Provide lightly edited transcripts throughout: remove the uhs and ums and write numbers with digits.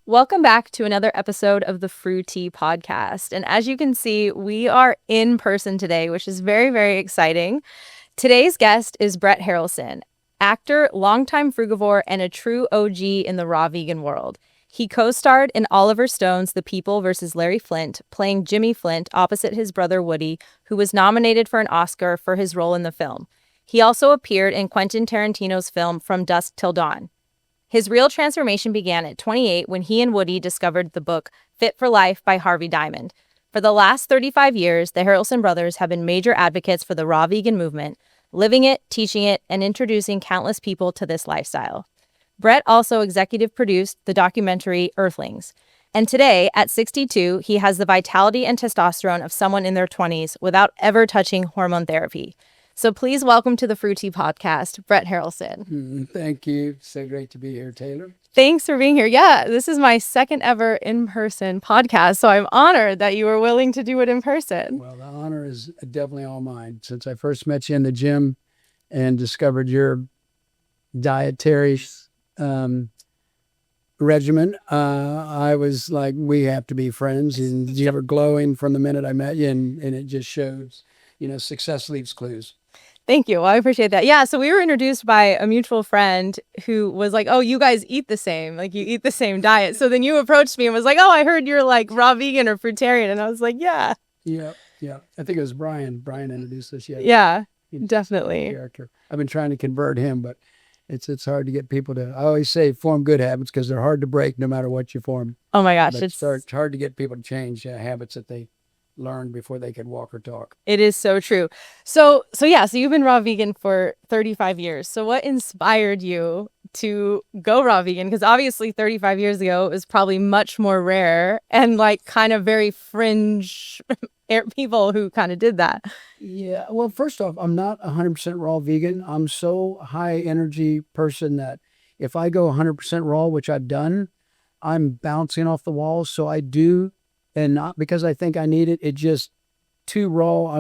Welcome back to another episode of the Fruity Podcast. And as you can see, we are in person today, which is very, very exciting. Today's guest is Brett Harrelson, actor, longtime frugivore, and a true OG in the raw vegan world. He co-starred in Oliver Stone's The People vs. Larry Flynt, playing Jimmy Flynt opposite his brother Woody, who was nominated for an Oscar for his role in the film. He also appeared in Quentin Tarantino's film From Dusk Till Dawn. His real transformation began at 28 when he and Woody discovered the book Fit for Life by Harvey Diamond. For the last 35 years, the Harrelson brothers have been major advocates for the raw vegan movement, living it, teaching it, and introducing countless people to this lifestyle. Brett also executive produced the documentary Earthlings. And today, at 62, he has the vitality and testosterone of someone in their 20s without ever touching hormone therapy. So please welcome to the Fruity Podcast, Brett Harrelson. Thank you. So great to be here, Taylor. Thanks for being here. Yeah, this is my second ever in-person podcast, so I'm honored that you were willing to do it in person. Well, the honor is definitely all mine. Since I first met you in the gym and discovered your dietary regimen, I was like, we have to be friends. And you were glowing from the minute I met you, and it just shows, success leaves clues. Thank you. Well, I appreciate that. Yeah, so we were introduced by a mutual friend who was like, oh, you guys eat the same. Like, you eat the same diet. So then you approached me and was like, oh, I heard you're like raw vegan or fruitarian. And I was like, yeah. Yeah. I think it was Brian. Brian introduced us. Yeah, definitely. Character. I've been trying to convert him, but it's hard to get people to, I always say, form good habits because they're hard to break no matter what you form. Oh, my gosh. But it's hard to get people to change habits that they learned before they could walk or talk. It is so true. So you've been raw vegan for 35 years. So what inspired you to go raw vegan? Because obviously 35 years ago, it was probably much more rare and like kind of very fringe people who kind of did that. Yeah. Well, first off, I'm not 100% raw vegan. I'm so high energy person that if I go 100% raw, which I've done, I'm bouncing off the walls. So I do. And not because I think I need it. It just too raw.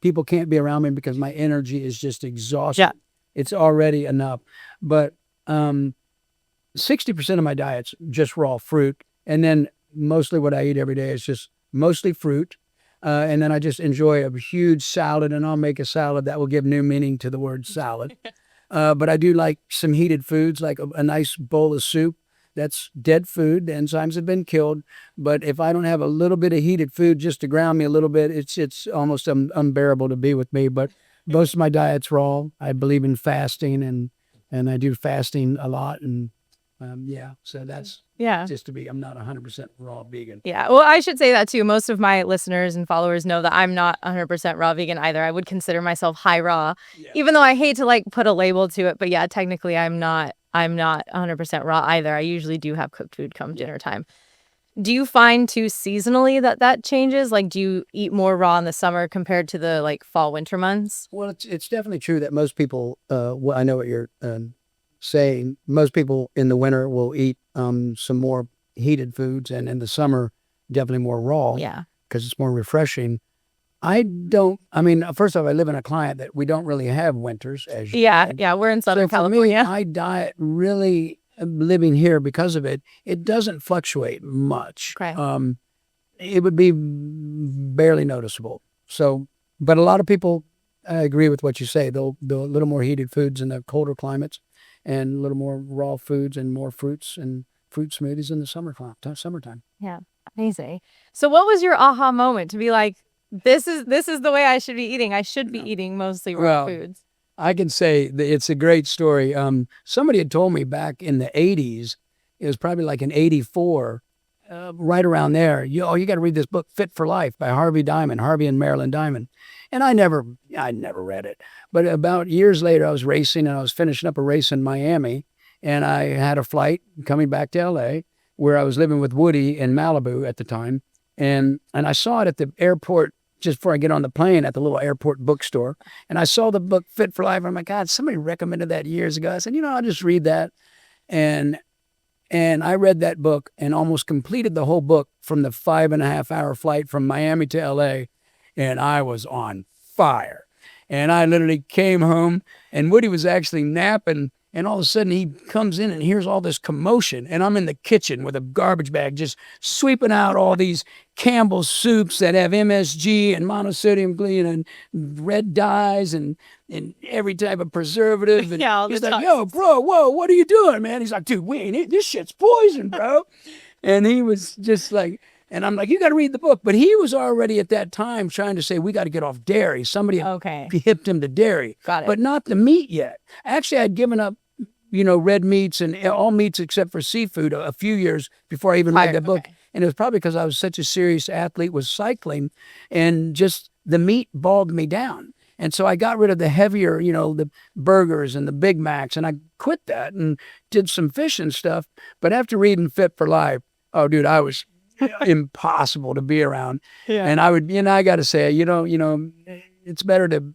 People can't be around me because my energy is just exhausted. Yeah. It's already enough. But 60% of my diet's just raw fruit. And then mostly what I eat every day is just mostly fruit. And then I just enjoy a huge salad, and I'll make a salad that will give new meaning to the word salad. But I do like some heated foods, like a nice bowl of soup. That's dead food. The enzymes have been killed. But if I don't have a little bit of heated food just to ground me a little bit, it's almost unbearable to be with me. But most of my diet's raw. I believe in fasting, and I do fasting a lot. And so that's just to be, I'm not 100% raw vegan. Yeah, well, I should say that too. Most of my listeners and followers know that I'm not 100% raw vegan either. I would consider myself high raw, even though I hate to like put a label to it. But yeah, technically I'm not 100% raw either. I usually do have cooked food come dinner time. Do you find too seasonally that changes? Like, do you eat more raw in the summer compared to the like fall, winter months? Well, it's definitely true that most people, I know what you're saying, most people in the winter will eat some more heated foods, and in the summer, definitely more raw. Yeah. Because it's more refreshing. First off, I live in a climate that we don't really have winters. As you said. Yeah, we're in Southern California. My diet really, living here because of it, it doesn't fluctuate much. Okay. It would be barely noticeable. So, but a lot of people, I agree with what you say. They'll a little more heated foods in the colder climates, and a little more raw foods and more fruits and fruit smoothies in the summertime. Yeah, amazing. So what was your aha moment to be like, this is the way I should be eating. I should be eating mostly raw foods. I can say that it's a great story. Somebody had told me back in the 80s, it was probably like in 84, right around there, you got to read this book, Fit for Life by Harvey and Marilyn Diamond. And I never read it. But about years later, I was racing, and I was finishing up a race in Miami, and I had a flight coming back to LA where I was living with Woody in Malibu at the time. And I saw it at the airport just before I get on the plane at the little airport bookstore. And I saw the book Fit for Life. I'm like, God, somebody recommended that years ago. I said, I'll just read that. And I read that book and almost completed the whole book from the 5.5-hour flight from Miami to LA. And I was on fire. And I literally came home, and Woody was actually napping, And all of a sudden he comes in and hears all this commotion. And I'm in the kitchen with a garbage bag just sweeping out all these Campbell's soups that have MSG and monosodium glycine and red dyes and every type of preservative. And Yeah, all he's the like, toxins. yo, bro, whoa, what are you doing, man? He's like, dude, we ain't eating this shit's poison, bro. And he was just like, and I'm like, you got to read the book. But he was already at that time trying to say, we got to get off dairy. Somebody Okay. hipped him to dairy. Got it. But not the meat yet. Actually, I'd given up, red meats and all meats except for seafood a few years before I even read that book. Okay. And it was probably because I was such a serious athlete with cycling, and just the meat bogged me down. And so I got rid of the heavier, the burgers and the Big Macs, and I quit that and did some fish and stuff. But after reading Fit for Life, oh, dude, I was impossible to be around. Yeah. And I would, I got to say, it's better to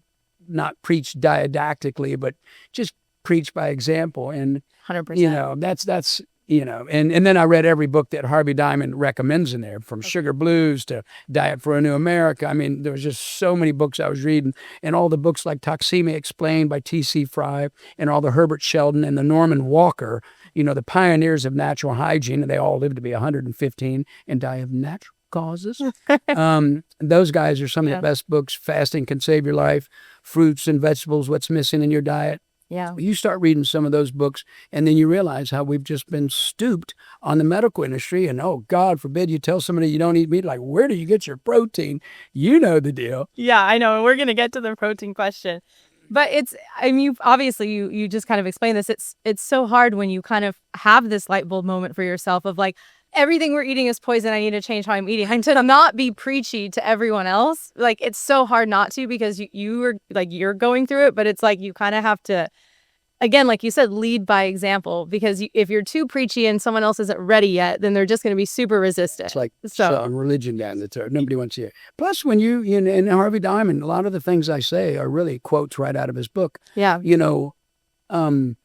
not preach didactically, but just preach by example. And 100%. that's and then I read every book that Harvey Diamond recommends in there, from Sugar Blues to Diet for a New America. I mean, there was just so many books I was reading, and all the books like Toxemia Explained by T.C. Fry, and all the Herbert Sheldon and the Norman Walker, the pioneers of natural hygiene, and they all lived to be 115 and die of natural causes. Those guys are some of the best books. Fasting Can Save Your Life, Fruits and Vegetables, What's Missing in Your Diet. Yeah. You start reading some of those books, and then you realize how we've just been stooped on the medical industry. And oh, God forbid you tell somebody you don't eat meat, like, where do you get your protein? You know the deal. Yeah, I know. And we're going to get to the protein question. But obviously you just kind of explained this. It's so hard when you kind of have this light bulb moment for yourself of like, everything we're eating is poison. I need to change how I'm eating. I'm to not be preachy to everyone else. Like, it's so hard not to, because you're going through it, but it's like you kind of have to, again, like you said, lead by example, because if you're too preachy and someone else isn't ready yet, then they're just going to be super resistant. It's like religion down the third. Nobody wants to hear. Plus, when and Harvey Diamond, a lot of the things I say are really quotes right out of his book. Yeah. When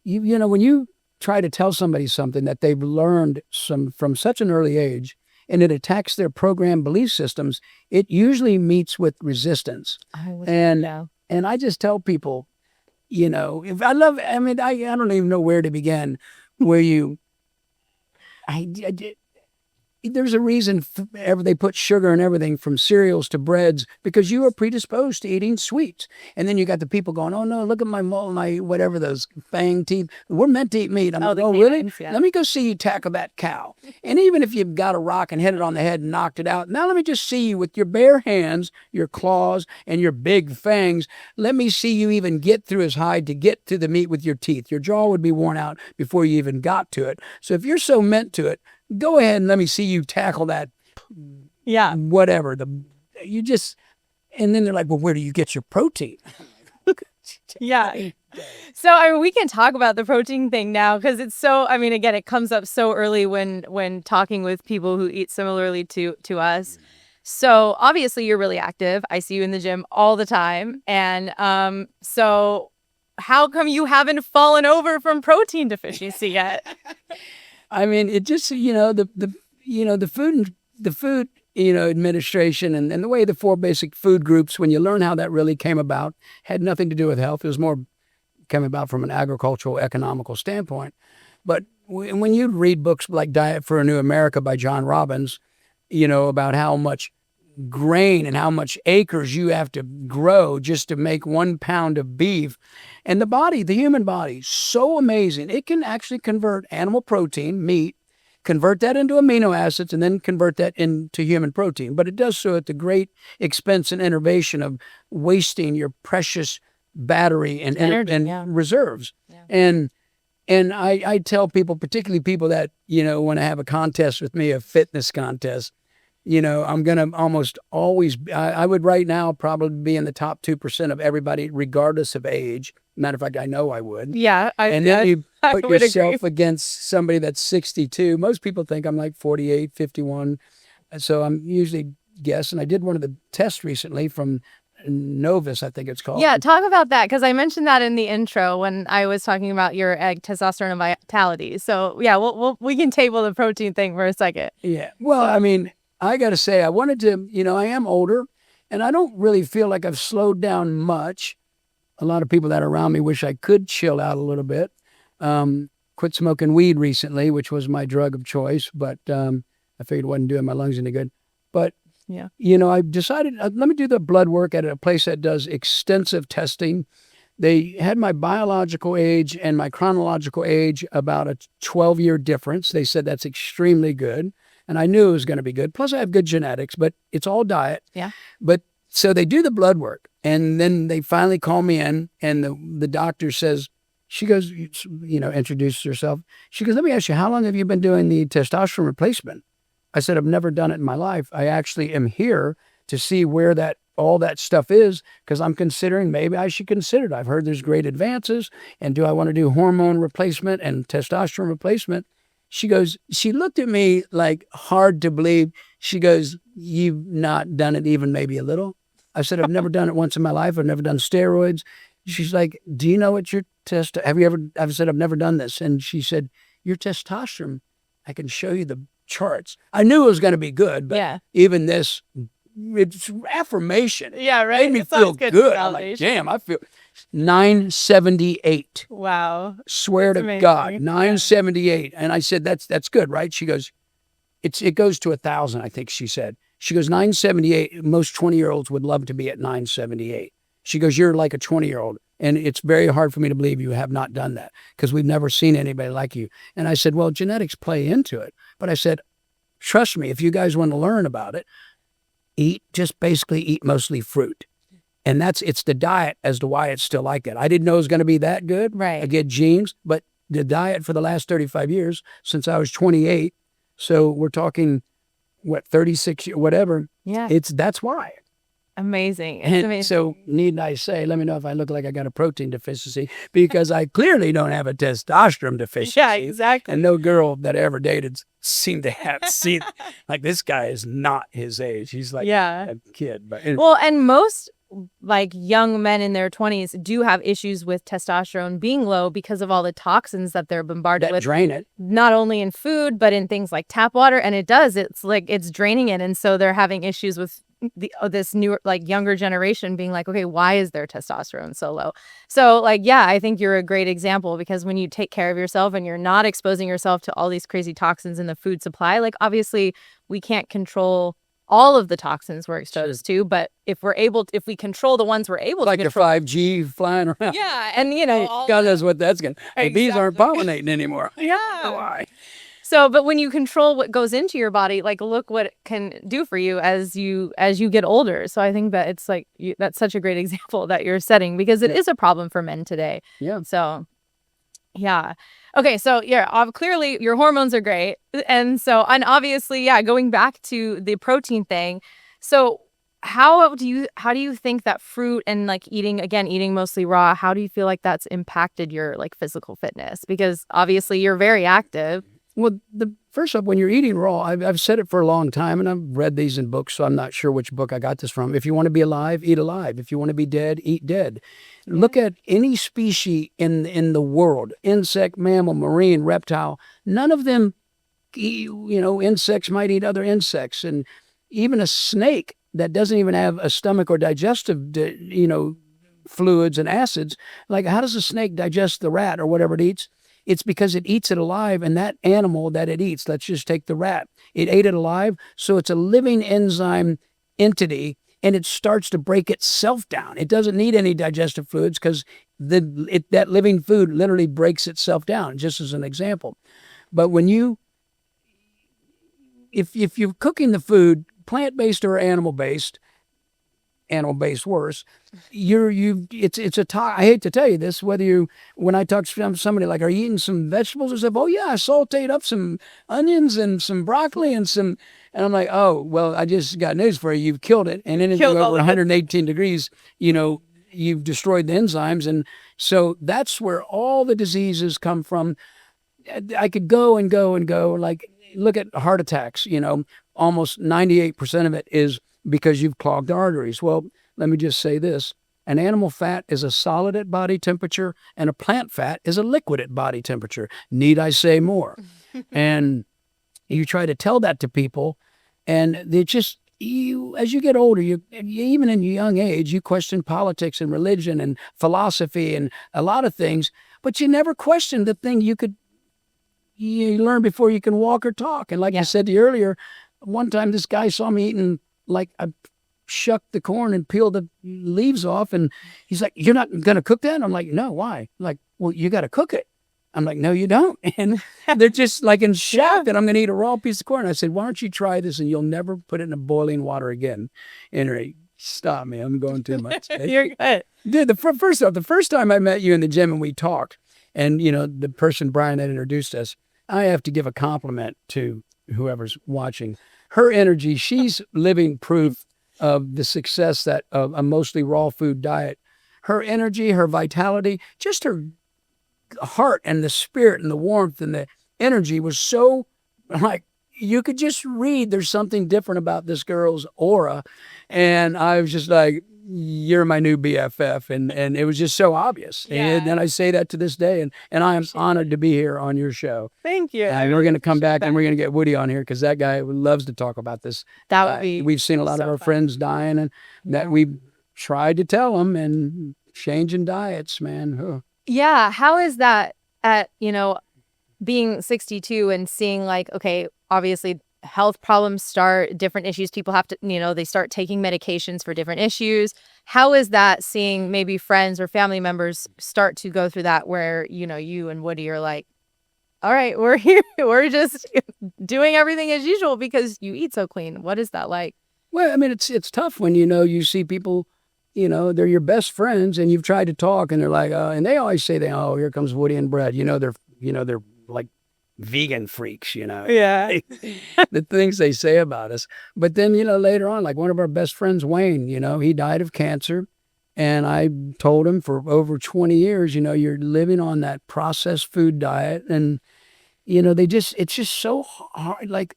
you try to tell somebody something that they've learned from such an early age, and it attacks their programmed belief systems, it usually meets with resistance. And I just tell people, I don't even know where to begin, there's a reason they put sugar in everything from cereals to breads, because you are predisposed to eating sweets. And then you got the people going, oh no, look at my whatever, those fang teeth. We're meant to eat meat. I'm like, oh really? Yeah. Let me go see you tackle that cow. And even if you've got a rock and hit it on the head and knocked it out, now let me just see you with your bare hands, your claws, and your big fangs. Let me see you even get through his hide to get to the meat with your teeth. Your jaw would be worn out before you even got to it. So if you're so meant to it, go ahead and let me see you tackle that. Yeah. Whatever. And then they're like, well, where do you get your protein? Yeah. So, we can talk about the protein thing now, because it's so, again, it comes up so early when talking with people who eat similarly to us. So obviously you're really active. I see you in the gym all the time. And so how come you haven't fallen over from protein deficiency yet? It just, the food administration and the way the 4 basic food groups, when you learn how that really came about, had nothing to do with health. It was more came about from an agricultural, economical standpoint. But when you read books like Diet for a New America by John Robbins, about how much grain and how much acres you have to grow just to make 1 pound of beef. And the human body, so amazing. It can actually convert animal protein, meat, convert that into amino acids, and then convert that into human protein. But it does so at the great expense and innovation of wasting your precious battery and energy, reserves. Yeah. And I tell people, particularly people that, want to have a contest with me, a fitness contest, I'm going to almost always, I would right now probably be in the top 2% of everybody, regardless of age. Matter of fact, I know I would. Yeah. And then you put yourself against somebody that's 62. Most people think I'm like 48, 51. So I'm usually guessing. I did one of the tests recently from Novus, I think it's called. Yeah, talk about that, because I mentioned that in the intro when I was talking about your egg testosterone and vitality. So yeah, we can table the protein thing for a second. Yeah. Well, I got to say, I wanted to, I am older, and I don't really feel like I've slowed down much. a lot of people that are around me wish I could chill out a little bit. Quit smoking weed recently, which was my drug of choice, but I figured it wasn't doing my lungs any good. But, Yeah. I decided, let me do the blood work at a place that does extensive testing. They had my biological age and my chronological age about a 12-year difference. They said that's extremely good. And I knew it was going to be good. Plus, I have good genetics, but it's all diet. Yeah. But so they do the blood work. And then they finally call me in, and the doctor says, she goes, introduces herself. She goes, let me ask you, how long have you been doing the testosterone replacement? I said, I've never done it in my life. I actually am here to see where all that stuff is, because I'm considering maybe I should consider it. I've heard there's great advances. And do I want to do hormone replacement and testosterone replacement? She looked at me like hard to believe. She goes, you've not done it even maybe a little? I said, I've never done it once in my life. I've never done steroids. She's like, do you know what your have you ever, I've said, I've never done this. And she said, your testosterone, I can show you the charts. I knew it was going to be good, but even this, it's affirmation. Yeah, right. Made me feel good. I'm like, damn, I feel 978. Wow. Swear to God, 978. And I said, that's good, right? She goes, it goes to 1,000, I think she said. She goes, 978, most 20-year-olds would love to be at 978. She goes, you're like a 20-year-old. And it's very hard for me to believe you have not done that, because we've never seen anybody like you. And I said, well, genetics play into it. But I said, trust me, if you guys want to learn about it, just basically eat mostly fruit. And it's the diet as to why it's still like that. I didn't know it was going to be that good. Right. I get genes, but the diet for the last 35 years, since I was 28, so we're talking, 36 years, whatever. Yeah. That's why. Amazing. And amazing. so, need I say, let me know if I look like I got a protein deficiency, because I clearly don't have a testosterone deficiency. Yeah, exactly. And no girl that I ever dated seemed to have seen, like, this guy is not his age. He's like a kid. But well, and most like young men in their 20s do have issues with testosterone being low because of all the toxins that they're bombarded with. Drain it. Not only in food, but in things like tap water. And it's like it's draining it. And so they're having issues with this new, like, younger generation being like, okay, why is their testosterone so low? So, like, yeah, I think you're a great example, because when you take care of yourself and you're not exposing yourself to all these crazy toxins in the food supply, like, obviously we can't control all of the toxins we're exposed to, but if we control the ones we're able to control. Like the 5G flying around. Yeah, and God knows what that's going to, hey, bees aren't pollinating anymore. Yeah. Why? So, but when you control what goes into your body, like, look what it can do for you as you get older. So I think that it's like, that's such a great example that you're setting, because it is a problem for men today. Yeah. So, yeah. Okay. So clearly your hormones are great. And obviously, going back to the protein thing. So how do you think that fruit and, like, eating mostly raw, how do you feel like that's impacted your, like, physical fitness? Because obviously you're very active. Well, first off, when you're eating raw, I've said it for a long time, and I've read these in books, so I'm not sure which book I got this from. If you want to be alive, eat alive. If you want to be dead, eat dead. Yeah. Look at any species in the world, insect, mammal, marine, reptile. None of them, insects might eat other insects. And even a snake that doesn't even have a stomach or digestive, fluids and acids, like, how does a snake digest the rat or whatever it eats? It's because it eats it alive, and that animal that it eats, let's just take the rat, it ate it alive, so it's a living enzyme entity, and it starts to break itself down. It doesn't need any digestive fluids, because that living food literally breaks itself down, just as an example. But when if you're cooking the food, plant-based or animal-based worse, I hate to tell you this, when I talk to somebody, like, are you eating some vegetables? I say, oh yeah, I sauteed up some onions and some broccoli and I'm like, oh, well, I just got news for you. You've killed it. And anything over 118 degrees, you've destroyed the enzymes. And so that's where all the diseases come from. I could go and go and go. Like, look at heart attacks, almost 98% of it is because you've clogged arteries. Well, let me just say this. An animal fat is a solid at body temperature, and a plant fat is a liquid at body temperature. Need I say more? And you try to tell that to people, and as you get older, you even in your young age, you question politics and religion and philosophy and a lot of things, but you never question the thing you learn before you can walk or talk. And like I said to you earlier, one time this guy saw me eating, like, I shucked the corn and peeled the leaves off, and he's like, "You're not going to cook that?" I'm like, "No, why?" Like, "Well, you got to cook it." I'm like, "No, you don't." And they're just like in shock that I'm going to eat a raw piece of corn. I said, "Why don't you try this and you'll never put it in a boiling water again?" And stop me, I'm going too much. You're good. Dude, first off, the first time I met you in the gym and we talked, and the person Brian that introduced us, I have to give a compliment to whoever's watching. Her energy, she's living proof of the success that of a mostly raw food diet. Her energy, her vitality, just her heart and the spirit and the warmth and the energy was so, like, you could just read there's something different about this girl's aura. And I was just like, "You're my new BFF." And it was just so obvious. And I say that to this day. And I am honored to be here on your show. Thank you. And we're going to come back and we're going to get Woody on here because that guy loves to talk about this. That would be We've seen a lot of our friends dying, and that we've tried to tell them, and changing diets, man. Yeah. How is that at, being 62 and seeing, like, okay, obviously health problems start, different issues. People have to, they start taking medications for different issues. How is that seeing maybe friends or family members start to go through that where, you and Woody are like, all right, we're here. We're just doing everything as usual because you eat so clean. What is that like? Well, I mean, it's tough when, you see people, they're your best friends and you've tried to talk and they're like, and they always say, "Oh, here comes Woody and Brett." They're like vegan freaks, Yeah. the things they say about us. But then, later on, like one of our best friends, Wayne, he died of cancer. And I told him for over 20 years, you're living on that processed food diet. And, it's just so hard. Like,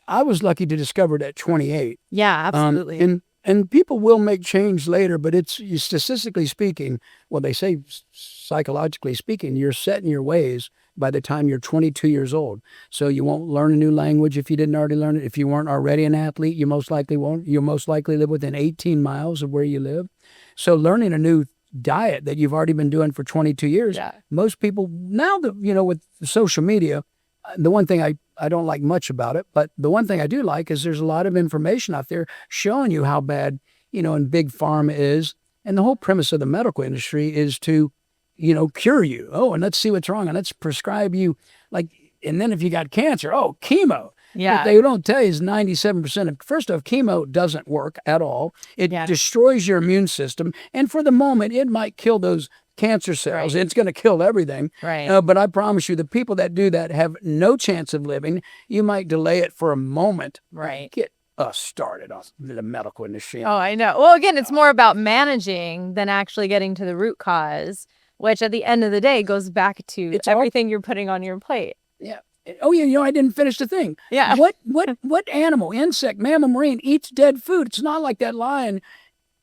I was lucky to discover it at 28. Yeah, absolutely. And people will make change later, but it's statistically speaking, well, they say psychologically speaking, you're set in your ways by the time you're 22 years old. So you won't learn a new language if you didn't already learn it. If you weren't already an athlete, you most likely won't. You'll most likely live within 18 miles of where you live. So learning a new diet that you've already been doing for 22 years, most people now, with social media, the one thing I don't like much about it, but the one thing I do like is there's a lot of information out there showing you how bad, and big pharma is. And the whole premise of the medical industry is to, cure you. Oh, and let's see what's wrong. And let's prescribe you, like, and then if you got cancer, chemo. Yeah. What they don't tell you is 97% of, first off, chemo doesn't work at all. It destroys your immune system. And for the moment, it might kill those cancer cells. Right. It's going to kill everything. Right. But I promise you, the people that do that have no chance of living. You might delay it for a moment. Right. Get us started on the medical industry. Oh, I know. Well, again, it's more about managing than actually getting to the root cause, which at the end of the day goes back to everything you're putting on your plate. Yeah. Oh, yeah, I didn't finish the thing. Yeah. What animal, insect, mammal, marine eats dead food? It's not like that lion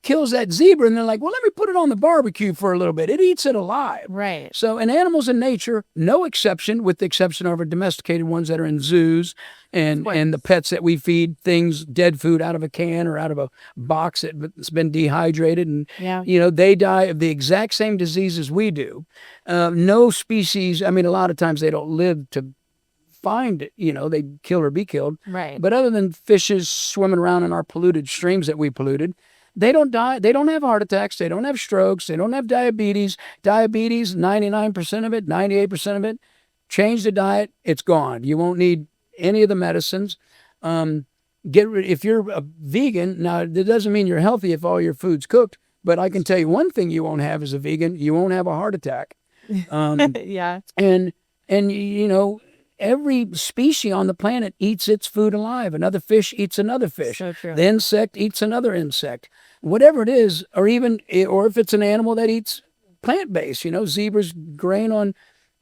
kills that zebra and they're like, "Well, let me put it on the barbecue for a little bit." It eats it alive. Right. So in animals in nature, no exception, with the exception of our domesticated ones that are in zoos and the pets that we feed things, dead food out of a can or out of a box that's been dehydrated. And, they die of the exact same diseases we do. No species, I mean, a lot of times they don't live to find it, they kill or be killed. Right. But other than fishes swimming around in our polluted streams that we polluted, they don't die. They don't have heart attacks. They don't have strokes. They don't have diabetes. Diabetes, 99% of it, 98% of it. Change the diet, it's gone. You won't need any of the medicines. If you're a vegan, now that doesn't mean you're healthy if all your food's cooked, but I can tell you one thing you won't have as a vegan, you won't have a heart attack. Yeah. And every species on the planet eats its food alive. Another fish eats another fish. So true. The insect eats another insect. Whatever it is, or if it's an animal that eats plant-based, zebras grain on,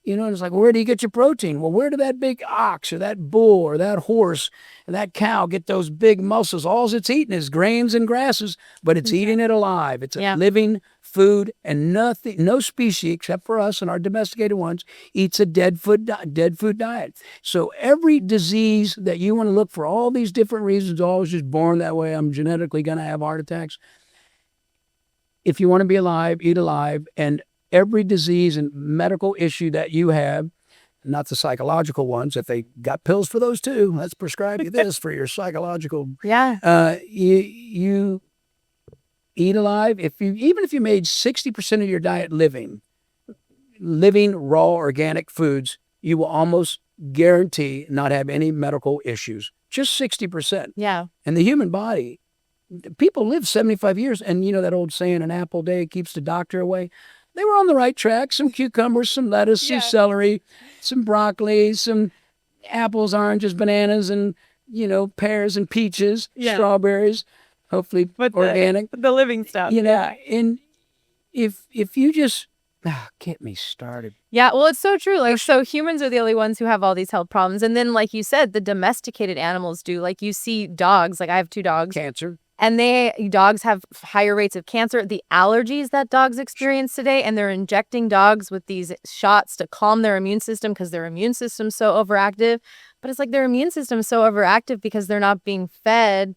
and it's like, where do you get your protein? Well, where did that big ox or that bull or that horse or that cow get those big muscles? All it's eating is grains and grasses, but it's eating it alive. It's a living food, and nothing, no species except for us and our domesticated ones eats a dead food diet. So every disease that you want to look for, all these different reasons, oh, I was just born that way, I'm genetically going to have heart attacks. If you want to be alive, eat alive, and every disease and medical issue that you have, not the psychological ones, if they got pills for those too, let's prescribe you this for your psychological. Yeah. You eat alive. Even if you made 60% of your diet living raw organic foods, you will almost guarantee not have any medical issues. Just 60%. Yeah. And the human body, people live 75 years, and you know that old saying, an apple a day keeps the doctor away. They were on the right track. Some cucumbers, some lettuce, some celery, some broccoli, some apples, oranges, bananas, and, pears and peaches, strawberries, hopefully organic. The living stuff. And if you just, get me started. Yeah, well, it's so true. Like, so humans are the only ones who have all these health problems. And then, like you said, the domesticated animals do. Like, you see dogs, like I have 2 dogs. Cancer. And dogs have higher rates of cancer, the allergies that dogs experience today, and they're injecting dogs with these shots to calm their immune system because their immune system's so overactive. But it's like their immune system's so overactive because they're not being fed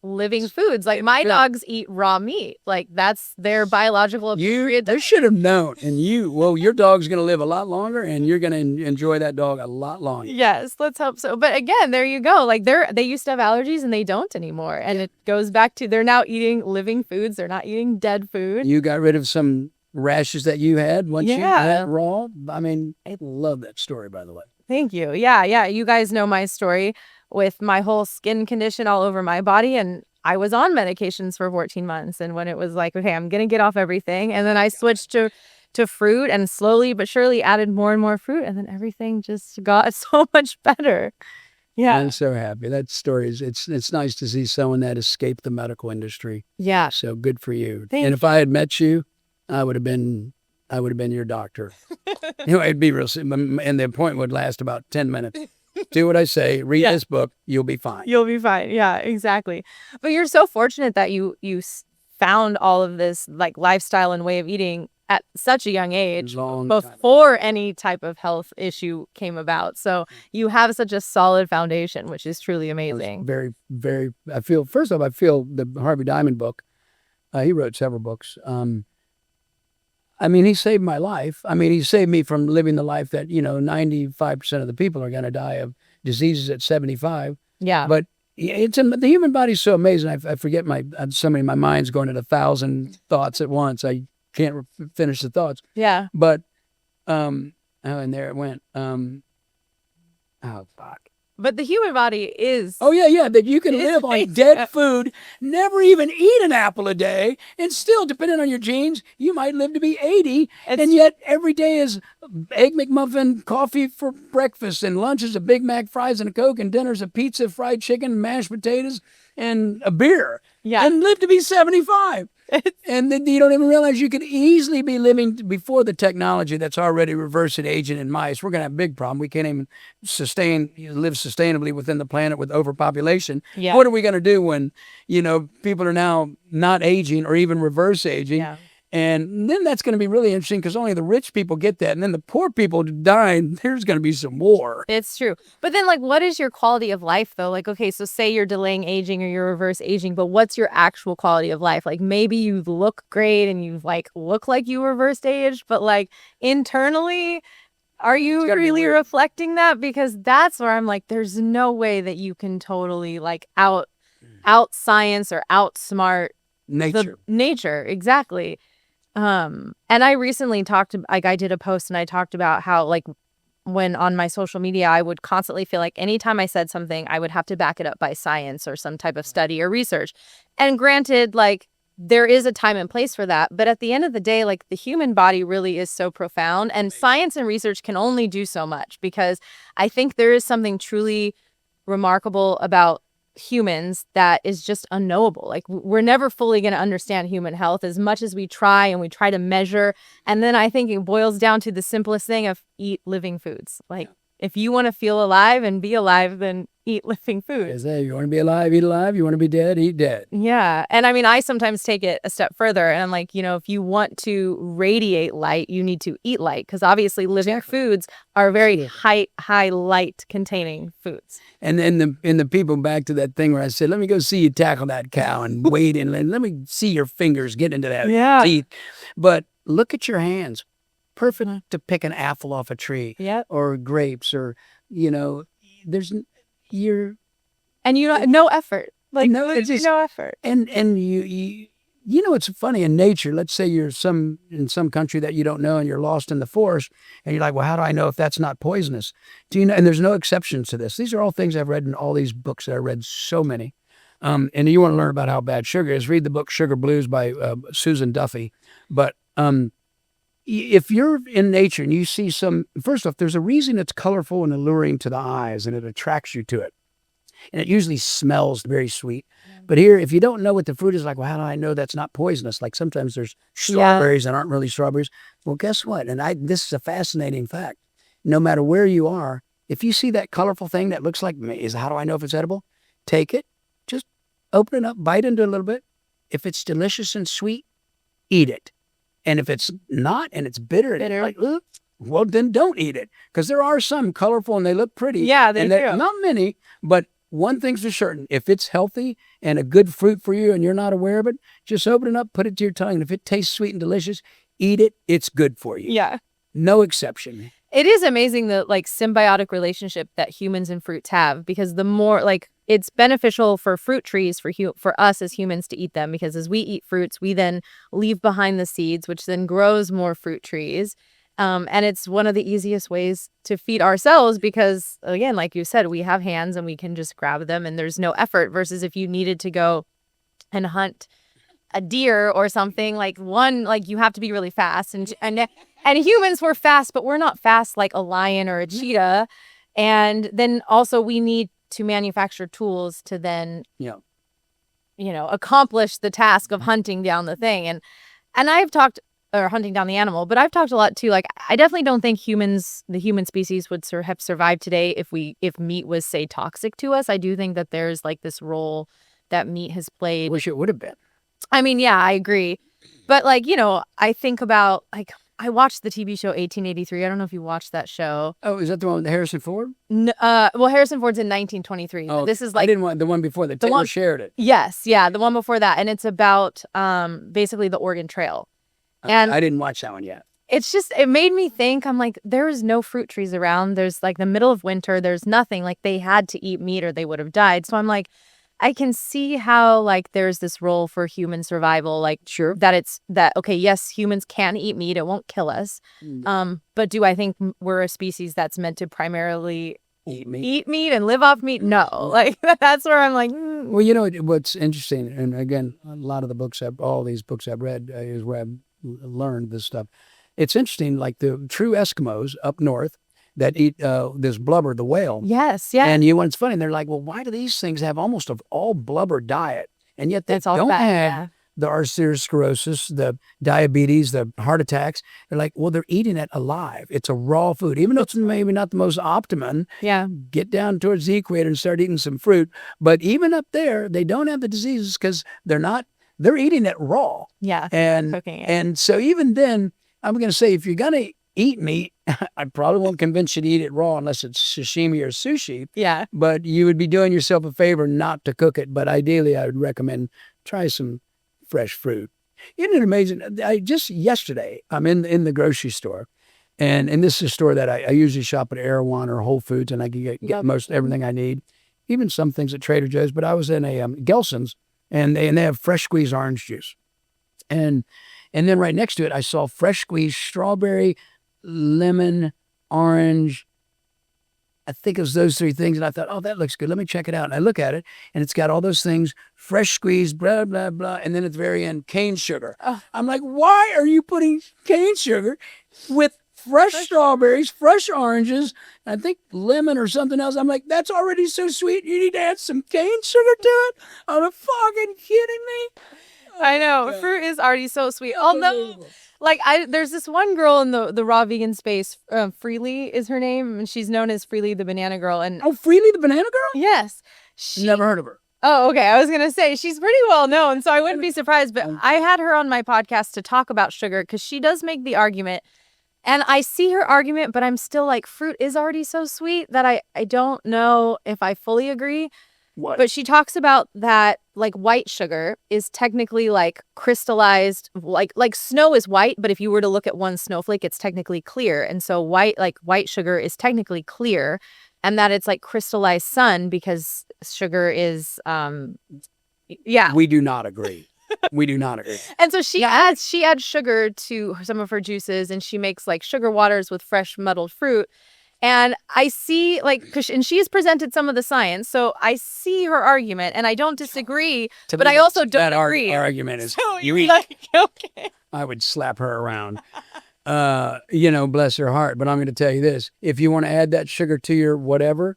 living foods. Like my dogs eat raw meat. Like that's their biological period. You should have known. And your dog's going to live a lot longer, and you're going to enjoy that dog a lot longer. Yes, let's hope so. But again, there you go. Like they used to have allergies and they don't anymore. And it goes back to they're now eating living foods. They're not eating dead food. You got rid of some rashes that you had once you had raw. I mean, I love that story, by the way. Thank you. Yeah. You guys know my story with my whole skin condition all over my body. And I was on medications for 14 months. And when it was like, okay, I'm going to get off everything. And then I switched to fruit and slowly but surely added more and more fruit. And then everything just got so much better. Yeah. I'm so happy. That story it's nice to see someone that escaped the medical industry. Yeah. So good for you. Thank and if I had met you, I would have been your doctor. It'd be real simple. And the appointment would last about 10 minutes. Do what I say, read this book, you'll be fine. You'll be fine. Yeah, exactly. But you're so fortunate that you found all of this like lifestyle and way of eating at such a young age before any type of health issue came about. So you have such a solid foundation, which is truly amazing. Very, very, I feel the Harvey Diamond book, he wrote several books. I mean, he saved my life. I mean, he saved me from living the life that, 95% of the people are going to die of diseases at 75. Yeah. But the human body's so amazing. I forget my mind's going at 1,000 thoughts at once. I can't finish the thoughts. Yeah. But, and there it went. Oh, fuck. But the human body is... Oh, yeah, that you can live on dead food, never even eat an apple a day, and still, depending on your genes, you might live to be 80, and yet every day is Egg McMuffin, coffee for breakfast, and lunch is a Big Mac, fries, and a Coke, and dinner's a pizza, fried chicken, mashed potatoes, and a beer. Yeah. And live to be 75. And then you don't even realize you could easily be living before the technology that's already reversing aging in mice. We're going to have a big problem. We can't even live sustainably within the planet with overpopulation. Yeah. What are we going to do when, people are now not aging or even reverse aging? Yeah. And then that's going to be really interesting because only the rich people get that. And then the poor people dying, there's going to be some war. It's true. But then, like, what is your quality of life, though? Like, okay, so say you're delaying aging or you're reverse aging, but what's your actual quality of life? Like, maybe you look great and you, like, look like you reversed aged, but, like, internally, are you really reflecting that? Because that's where I'm like, there's no way that you can totally, like, out science or outsmart nature. Exactly. And I recently I did a post and I talked about how, like, when on my social media, I would constantly feel like anytime I said something, I would have to back it up by science or some type of study or research. And granted, like, there is a time and place for that. But at the end of the day, like, the human body really is so profound, and science and research can only do so much, because I think there is something truly remarkable about humans that is just unknowable. Like, we're never fully going to understand human health as much as we try, and we try to measure. And then I think it boils down to the simplest thing of eat living foods. Like, if you want to feel alive and be alive, then eat living food. Is that you want to be alive, eat alive. You want to be dead, eat dead. Yeah. And I mean, I sometimes take it a step further and I'm like, if you want to radiate light, you need to eat light because obviously living foods are very high light containing foods. And then the people back to that thing where I said, let me go see you tackle that cow and wade in. Let me see your fingers get into that teeth. But look at your hands. Perfect to pick an apple off a tree. Yep. Or grapes or, there's and no effort. Like no, it's just, no effort. And it's funny in nature. Let's say you're in some country that you don't know and you're lost in the forest and you're like, well, how do I know if that's not poisonous? Do you know? And there's no exceptions to this. These are all things I've read in all these books that I read so many. And you want to learn about how bad sugar is, read the book Sugar Blues by Susan Duffy. But if you're in nature and you see first off, there's a reason it's colorful and alluring to the eyes and it attracts you to it. And it usually smells very sweet. But here, if you don't know what the fruit is like, well, how do I know that's not poisonous? Like sometimes there's strawberries that aren't really strawberries. Well, guess what? And this is a fascinating fact. No matter where you are, if you see that colorful thing that looks like how do I know if it's edible? Take it, just open it up, bite into it a little bit. If it's delicious and sweet, eat it. And if it's not and it's bitter. Like, well, then don't eat it. Because there are some colorful and they look pretty. Yeah, they do. Not many, but one thing's for certain. If it's healthy and a good fruit for you and you're not aware of it, just open it up, put it to your tongue. And if it tastes sweet and delicious, eat it. It's good for you. Yeah. No exception. It is amazing the symbiotic relationship that humans and fruits have because the more it's beneficial for fruit trees for us as humans to eat them because as we eat fruits, we then leave behind the seeds, which then grows more fruit trees. And it's one of the easiest ways to feed ourselves because, again, like you said, we have hands and we can just grab them and there's no effort versus if you needed to go and hunt a deer or something you have to be really fast and humans were fast, but we're not fast like a lion or a cheetah. And then also we need to manufacture tools to then, accomplish the task of hunting down the thing. And I've talked or hunting down the animal, but I've talked a lot too. Like, I definitely don't think the human species would have survived today if meat was, say, toxic to us. I do think that there's this role that meat has played. Wish it would have been. I mean, yeah, I agree. But I think about I watched the TV show 1883. I don't know if you watched that show. Oh, is that the one with Harrison Ford? No, well, Harrison Ford's in 1923. Oh, this is I didn't want the one before that. Taylor shared it. Yes, yeah, the one before that, and it's about basically the Oregon Trail. And I didn't watch that one yet. It's just, it made me think, I'm like, there is no fruit trees around. There's the middle of winter. There's nothing. They had to eat meat or they would have died. So I'm like, I can see how there's this role for human survival. Sure. Okay, yes, humans can eat meat. It won't kill us. But do I think we're a species that's meant to primarily eat meat and live off meat? No. That's where I'm like, Well, what's interesting, and again, a lot of all these books I've read is where I've learned this stuff. It's interesting, the true Eskimos up north that eat this blubber, the whale. Yes, yeah. And it's funny, they're like, well, why do these things have almost an all blubber diet? And yet they don't have the arteriosclerosis, the diabetes, the heart attacks. They're like, well, they're eating it alive. It's a raw food. Even though it's maybe not the most optimum, get down towards the equator and start eating some fruit. But even up there, they don't have the diseases because they're eating it raw. Yeah, and cooking it. And so even then, I'm going to say, if you're going to eat meat, I probably won't convince you to eat it raw unless it's sashimi or sushi. Yeah. But you would be doing yourself a favor not to cook it. But ideally, I would recommend try some fresh fruit. Isn't it amazing? Just yesterday, I'm in the grocery store. And this is a store that I usually shop at Erewhon or Whole Foods, and I can get most everything I need, even some things at Trader Joe's. But I was in a Gelson's, and they have fresh squeezed orange juice. And then right next to it, I saw fresh squeezed strawberry, lemon, orange. I think it was those three things. And I thought, oh, that looks good. Let me check it out. And I look at it, and it's got all those things, fresh squeezed, blah, blah, blah. And then at the very end, cane sugar. Oh. I'm like, why are you putting cane sugar with fresh strawberries, fresh oranges, I think lemon or something else? I'm like, that's already so sweet. You need to add some cane sugar to it? Are you fucking kidding me? I know. Fruit is already so sweet. Although Like there's this one girl in the raw vegan space, Freely is her name, and she's known as Freely the Banana Girl. And Oh, Freely the Banana Girl? yes, Never heard of her. Oh, okay. I was gonna say she's pretty well known, so I wouldn't be surprised. But I had her on my podcast to talk about sugar because she does make the argument, and I see her argument, but I'm still like, fruit is already so sweet that I don't know if I fully agree. What? But she talks about that like white sugar is technically like crystallized, like snow is white, but if you were to look at one snowflake, it's technically clear. And so white sugar is technically clear, and that it's like crystallized sun because sugar is yeah. We do not agree. We do not agree. And so she adds sugar to some of her juices, and she makes like sugar waters with fresh muddled fruit. And I see and she's presented some of the science, so I see her argument, and I don't disagree, but I also don't agree. That argument is So you eat. like, okay. I would slap her around. Bless her heart. But I'm going to tell you this: if you want to add that sugar to your whatever,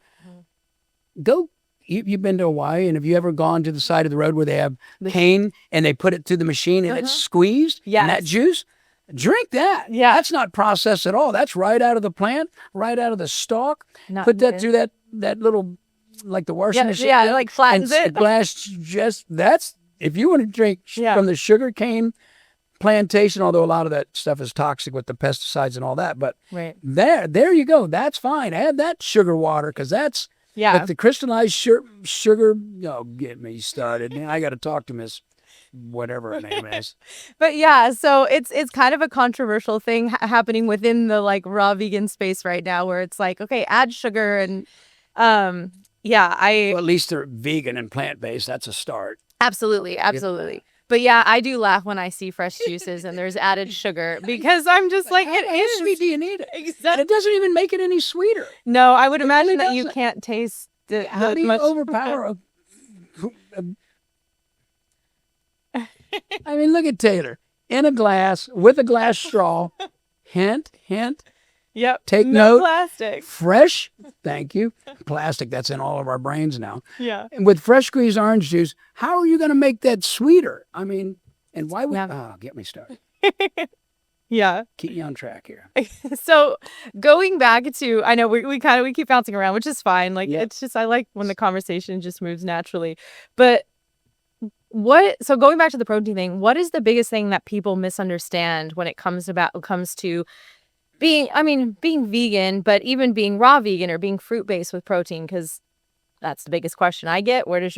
go. You've been to Hawaii, and have you ever gone to the side of the road where they have cane and they put it through the machine and it's squeezed? Yes. And that juice. Drink that. Yeah. That's not processed at all. That's right out of the plant, right out of the stalk. Put that through that little, like the washing machine. Yeah, like flattens it. That's, if you want to drink from the sugar cane plantation, although a lot of that stuff is toxic with the pesticides and all that. But there you go. That's fine. Add that sugar water because that's, but the crystallized sugar, get me started. I got to talk to Miss whatever her name is. But yeah, so it's kind of a controversial thing happening within the like raw vegan space right now, where it's like, okay, add sugar and well, at least they're vegan and plant-based. That's a start. Absolutely. But yeah, I do laugh when I see fresh juices and there's added sugar because I'm just like, it is. How sweet do you need it? Exactly. And it doesn't even make it any sweeter. No, I would imagine that you can't taste how do you overpower I mean, look at Taylor in a glass with a glass straw. Hint. Yep. Take note. Plastic. Fresh. Thank you. Plastic. That's in all of our brains now. Yeah. And with fresh squeezed orange juice, how are you going to make that sweeter? I mean, and why would? Oh, get me started. Yeah. Keep me on track here. So going back to, I know we keep bouncing around, which is fine. Like it's just, I like when the conversation just moves naturally. But so going back to the protein thing, what is the biggest thing that people misunderstand when it comes to being vegan, but even being raw vegan or being fruit-based with protein? Because that's the biggest question I get. Where do you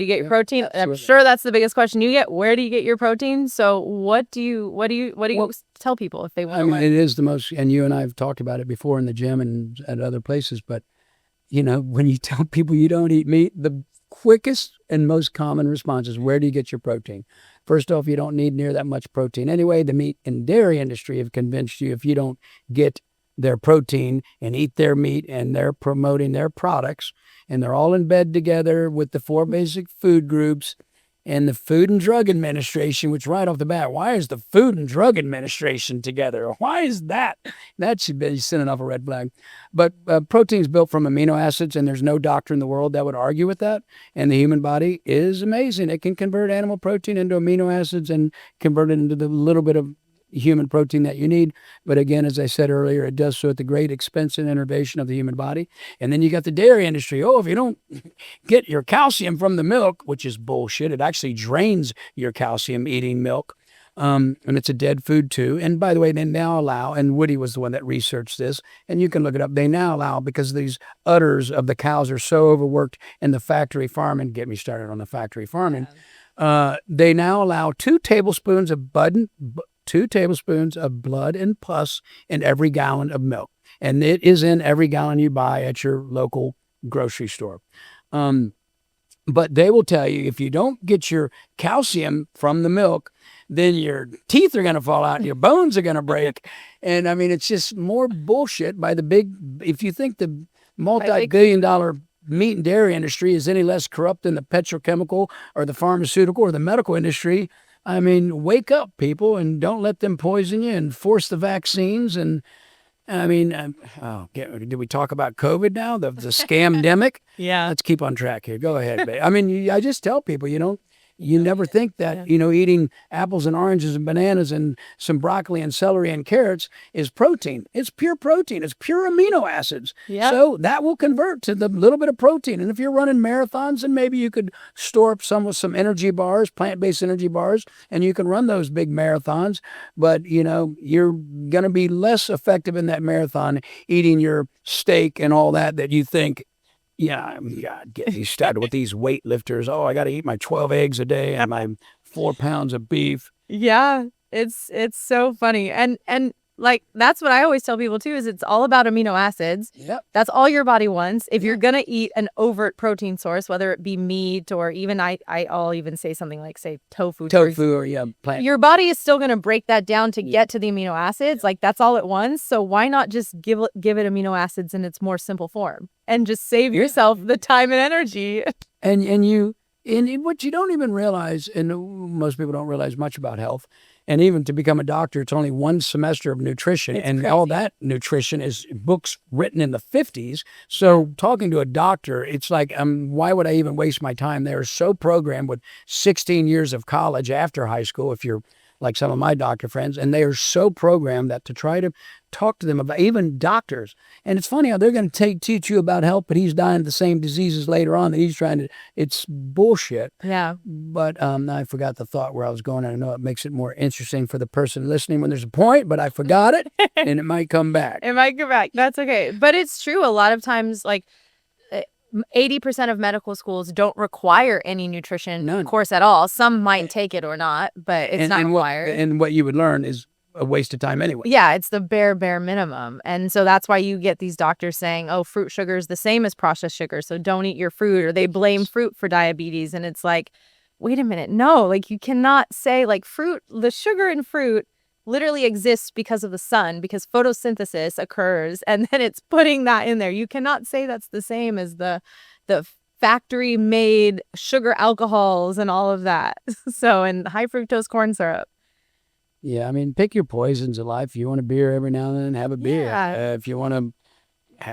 get your protein? Absolutely. I'm sure that's the biggest question you get. Where do you get your protein? So what do you tell people if they want to learn? It is the most, and you and I have talked about it before in the gym and at other places, but when you tell people you don't eat meat, the quickest and most common response is, where do you get your protein? First off, you don't need near that much protein. Anyway, the meat and dairy industry have convinced you if you don't get their protein and eat their meat, and they're promoting their products, and they're all in bed together with the 4 basic food groups and the Food and Drug Administration, which right off the bat, why is the Food and Drug Administration together? Why is that? That should be sending off a red flag. But protein is built from amino acids, and there's no doctor in the world that would argue with that. And the human body is amazing. It can convert animal protein into amino acids and convert it into the little bit of human protein that you need. But again, as I said earlier, it does so at the great expense and innervation of the human body. And then you got the dairy industry. Oh, if you don't get your calcium from the milk, which is bullshit. It actually drains your calcium eating milk. And it's a dead food too. And by the way, they now allow, and Woody was the one that researched this, and you can look it up. They now allow, because these udders of the cows are so overworked in the factory farming, get me started on the factory farming. They now allow 2 tablespoons of blood and pus in every gallon of milk. And it is in every gallon you buy at your local grocery store. But they will tell you, if you don't get your calcium from the milk, then your teeth are going to fall out, your bones are going to break. And I mean, it's just more bullshit by the if you think the multi-billion-dollar meat and dairy industry is any less corrupt than the petrochemical or the pharmaceutical or the medical industry, I mean, wake up, people, and don't let them poison you and force the vaccines. And I mean, did we talk about COVID now? The scamdemic? Yeah. Let's keep on track here. Go ahead, babe. I mean, I just tell people, You never think that, eating apples and oranges and bananas and some broccoli and celery and carrots is protein. It's pure protein. It's pure amino acids. Yep. So that will convert to the little bit of protein. And if you're running marathons, then maybe you could store up some with some energy bars, plant-based energy bars, and you can run those big marathons. But, you're going to be less effective in that marathon eating your steak and all that you think, yeah, get me started with these weightlifters. Oh, I got to eat my 12 eggs a day and my 4 pounds of beef. Yeah, it's so funny. And like that's what I always tell people too is it's all about amino acids. Yep. That's all your body wants. If you're gonna eat an overt protein source, whether it be meat or even I'll even say something like say tofu. Or plant. Your body is still gonna break that down to get to the amino acids. Like that's all it wants. So why not just give it amino acids in its more simple form and just save yourself the time and energy. And what you don't even realize, and most people don't realize much about health, and even to become a doctor, it's only one semester of nutrition. It's and crazy. All that nutrition is books written in the 50s. So talking to a doctor, it's like, why would I even waste my time? They're so programmed with 16 years of college after high school, if you're like some of my doctor friends, and they are so programmed that to try to talk to them about, even doctors. And it's funny how they're going to teach you about health, but he's dying of the same diseases later on that he's trying to, it's bullshit. Yeah. But I forgot the thought where I was going. I know it makes it more interesting for the person listening when there's a point, but I forgot it and it might come back. It might come back. That's okay. But it's true. A lot of times, like 80% of medical schools don't require any nutrition course at all. Some might take it or not, but it's not required. And what you would learn is a waste of time anyway. Yeah, it's the bare minimum. And so that's why you get these doctors saying, oh, fruit sugar is the same as processed sugar, so don't eat your fruit, or they blame fruit for diabetes. And it's like, wait a minute. No, like you cannot say like fruit, the sugar in fruit literally exists because of the sun, because photosynthesis occurs, and then it's putting that in there. You cannot say that's the same as the factory made sugar alcohols and all of that. So, and high fructose corn syrup. Yeah, I mean, pick your poisons in life. If you want a beer every now and then, have a beer. Yeah. If you want to,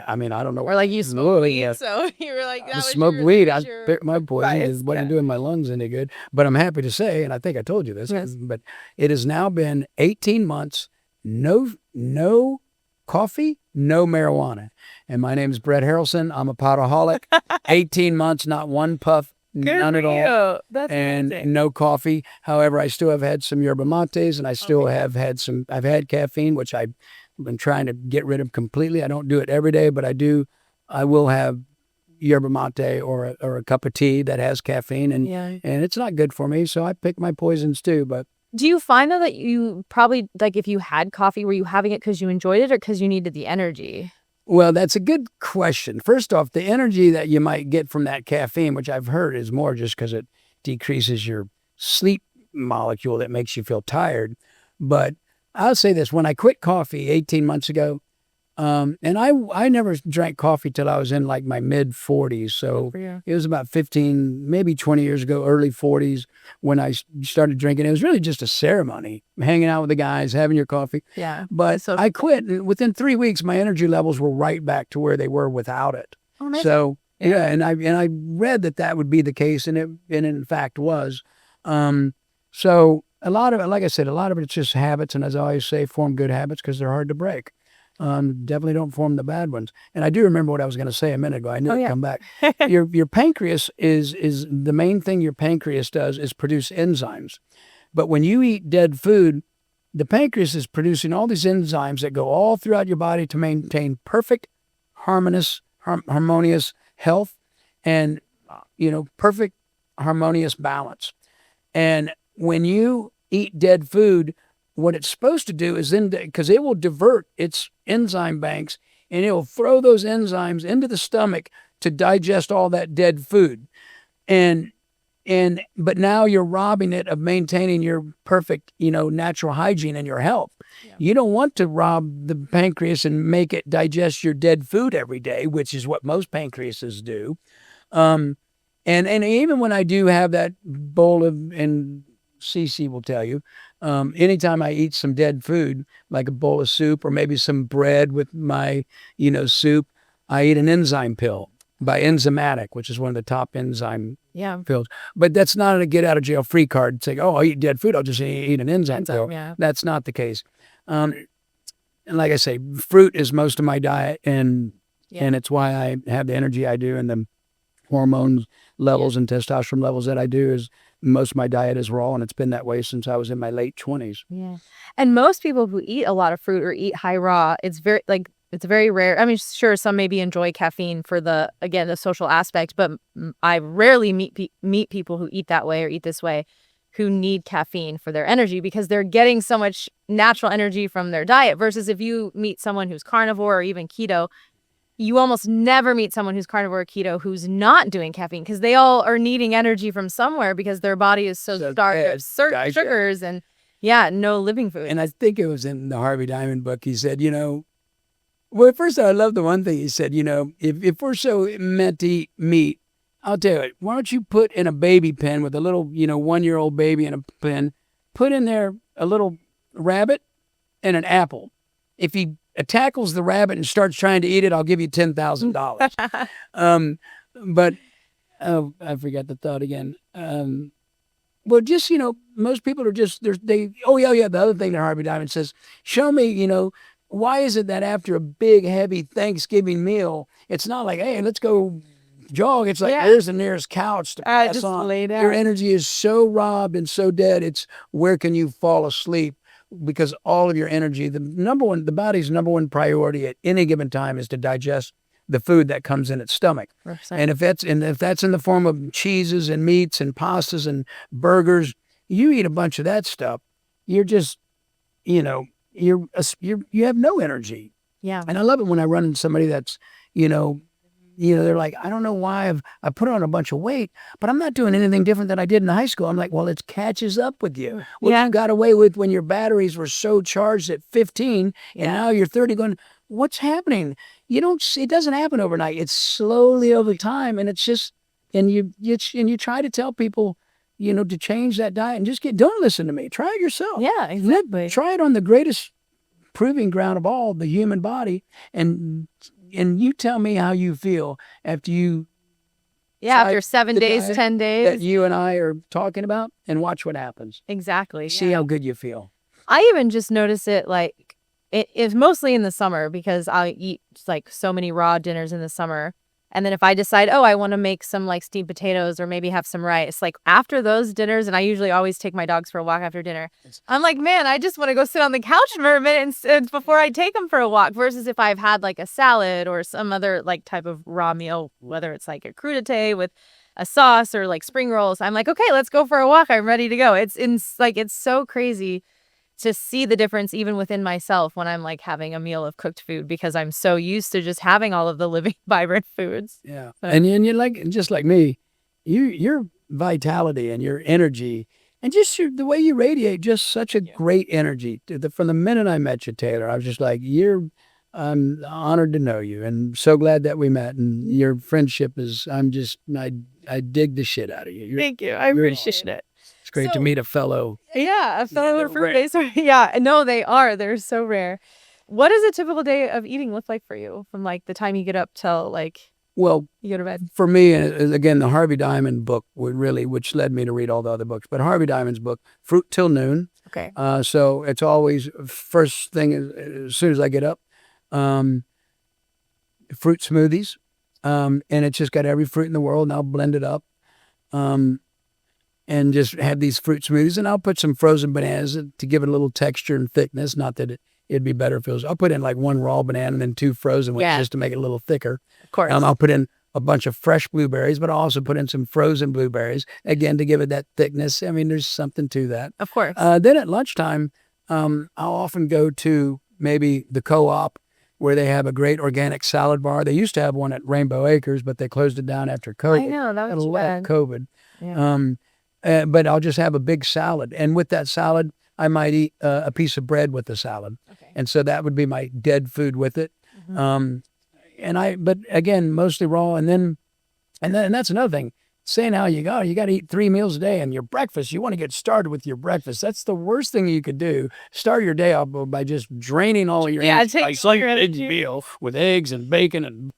I mean, I don't know. Or like you smoke weed, so you were like, I smoke weed. I pick my poison. It wasn't doing my lungs any good. But I'm happy to say, and I think I told you this, but it has now been 18 months, no coffee, no marijuana. And my name is Brett Harrelson. I'm a potaholic. 18 months, not one puff. None at all. That's and amazing. No coffee. However, I still have had some yerba mates, and I still have had I've had caffeine, which I've been trying to get rid of completely. I don't do it every day, but I will have yerba mate or a cup of tea that has caffeine, and it's not good for me. So I pick my poisons too. But do you find though that you probably, like if you had coffee, were you having it because you enjoyed it or because you needed the energy? Well, that's a good question. First off, the energy that you might get from that caffeine, which I've heard is more just because it decreases your sleep molecule that makes you feel tired. But I'll say this, when I quit coffee 18 months ago, and I never drank coffee till I was in like my mid 40s. So it was about 15, maybe 20 years ago, early 40s when I started drinking. It was really just a ceremony, hanging out with the guys, having your coffee. Yeah. But I quit. And within 3 weeks, my energy levels were right back to where they were without it. Oh, nice. So yeah, and I read that would be the case, and it in fact was. So a lot of it, like I said, a lot of it's just habits, and as I always say, form good habits because they're hard to break. Definitely don't form the bad ones. And I do remember what I was going to say a minute ago. I knew it'd come back. Your pancreas is the main thing your pancreas does is produce enzymes. But when you eat dead food, the pancreas is producing all these enzymes that go all throughout your body to maintain perfect, harmonious health and, perfect, harmonious balance. And when you eat dead food, what it's supposed to do is then, because it will divert its enzyme banks and it will throw those enzymes into the stomach to digest all that dead food. But now you're robbing it of maintaining your perfect, natural hygiene and your health. Yeah. You don't want to rob the pancreas and make it digest your dead food every day, which is what most pancreases do. And even when I do have that bowl and Cece will tell you, anytime I eat some dead food, like a bowl of soup or maybe some bread with my, soup, I eat an enzyme pill. by enzymatic, which is one of the top enzyme Yeah. pills. But that's not a get out of jail free card. Saying, "Oh, I eat dead food. I'll just eat an enzyme pill." Yeah. That's not the case. And like I say, fruit is most of my diet, and it's why I have the energy I do, and the hormone levels and testosterone levels that I do. Is most of my diet is raw, and it's been that way since I was in my late 20s. Yeah. And most people who eat a lot of fruit or eat high raw, it's very rare. I mean, sure, some maybe enjoy caffeine for the social aspect, but I rarely meet people who eat that way or eat this way who need caffeine for their energy, because they're getting so much natural energy from their diet, versus if you meet someone who's carnivore or even keto, you almost never meet someone who's carnivore or keto who's not doing caffeine, because they all are needing energy from somewhere because their body is so starved of sugars and no living food. And I think it was in the Harvey Diamond book. He said, well, first I love the one thing he said, if we're so meant to eat meat, I'll tell you what, why don't you put in a baby pen with a little, 1-year-old baby in a pen, put in there a little rabbit and an apple. If he tackles the rabbit and starts trying to eat it, I'll give you $10,000. But I forgot the thought again. Well, just, most people are just, the other thing that Harvey Diamond says, show me, why is it that after a big, heavy Thanksgiving meal, it's not like, hey, let's go jog. It's like, there's the nearest couch to pass just on. lay down. Your energy is so robbed and so dead. It's where can you fall asleep? Because all of your energy, the body's number one priority at any given time is to digest the food that comes in its stomach. 100%. And if that's in the form of cheeses and meats and pastas and burgers, you eat a bunch of that stuff, you're just, you have no energy. Yeah. And I love it when I run into somebody that's, they're like, I don't know why I put on a bunch of weight, but I'm not doing anything different than I did in high school. I'm like, well, it catches up with you. What you got away with when your batteries were so charged at 15 and now you're 30 going, what's happening? It doesn't happen overnight. It's slowly over time. And it's just, and you try to tell people, to change that diet and just don't listen to me. Try it yourself. Yeah, exactly. Try it on the greatest proving ground of all, the human body. And you tell me how you feel after you after 7 days, 10 days that you and I are talking about, and watch what happens. Exactly. See how good you feel. I even just notice it like it's mostly in the summer, because I eat like so many raw dinners in the summer. And then if I decide, I want to make some like steamed potatoes or maybe have some rice, like after those dinners, and I usually always take my dogs for a walk after dinner, I'm like, man, I just want to go sit on the couch for a minute and before I take them for a walk, versus if I've had like a salad or some other like type of raw meal, whether it's like a crudité with a sauce or like spring rolls, I'm like, okay, let's go for a walk. I'm ready to go. It's so crazy to see the difference even within myself when I'm like having a meal of cooked food, because I'm so used to just having all of the living, vibrant foods. Yeah. And you're like, just like me, your vitality and your energy and just the way you radiate, just such a great energy. From the minute I met you, Taylor, I was just like, I'm honored to know you and so glad that we met, and your friendship is, I dig the shit out of you. Thank you. I appreciate it. It's great to meet a fellow. Yeah, a fellow fruit baser. Yeah, no, they are. They're so rare. What does a typical day of eating look like for you, from like the time you get up till like you go to bed? For me, again, the Harvey Diamond book which led me to read all the other books, but Harvey Diamond's book, Fruit Till Noon. Okay. So it's always first thing as soon as I get up, fruit smoothies, and it's just got every fruit in the world, and I'll blend it up. And just have these fruit smoothies, and I'll put some frozen bananas to give it a little texture and thickness. Not that it'd be better if it was. I'll put in like 1 raw banana and then 2 frozen ones just to make it a little thicker. Of course. I'll put in a bunch of fresh blueberries, but I'll also put in some frozen blueberries, again, to give it that thickness. I mean, there's something to that. Of course. Then at lunchtime, I'll often go to maybe the Co-op, where they have a great organic salad bar. They used to have one at Rainbow Acres, but they closed it down after COVID. I know, that was bad. COVID. Yeah. But I'll just have a big salad. And with that salad, I might eat a piece of bread with the salad. Okay. And so that would be my dead food with it. Mm-hmm. But again, mostly raw. And that's another thing. Saying how you got to eat 3 meals a day, and your breakfast, you want to get started with your breakfast. That's the worst thing you could do. Start your day off by just draining all of your energy. Take your energy. Meal with eggs and bacon and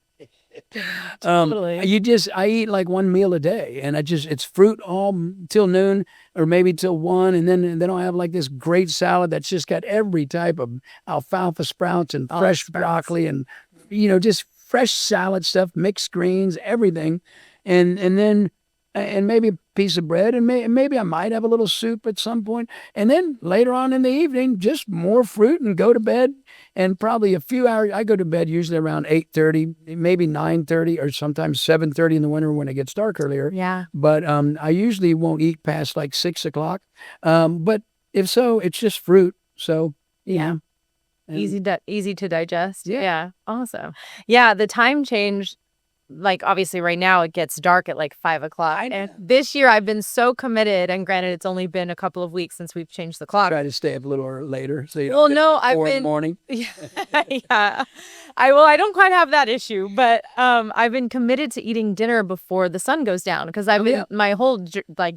Totally. I eat like one meal a day, and it's fruit all till noon or maybe till 1. And then I'll have like this great salad that's just got every type of alfalfa sprouts and All fresh sprouts. broccoli and, just fresh salad stuff, mixed greens, everything. And then, and maybe a piece of bread, and maybe I might have a little soup at some point. And then later on in the evening, just more fruit and go to bed. And probably a few hours, I go to bed usually around 8:30, maybe 9:30, or sometimes 7:30 in the winter when it gets dark earlier. Yeah. But I usually won't eat past like 6 o'clock. But if so, it's just fruit. So, Yeah. and- Easy to digest. Yeah. Yeah. Awesome. Yeah. The time change, like obviously right now it gets dark at like 5 o'clock. I know. And this year I've been so committed, and granted it's only been a couple of weeks since we've changed the clock. Try to stay up a little later. So you Well, don't get no, up at I've 4 in the been- morning. Yeah. Yeah. I don't quite have that issue, but I've been committed to eating dinner before the sun goes down, because I've been my whole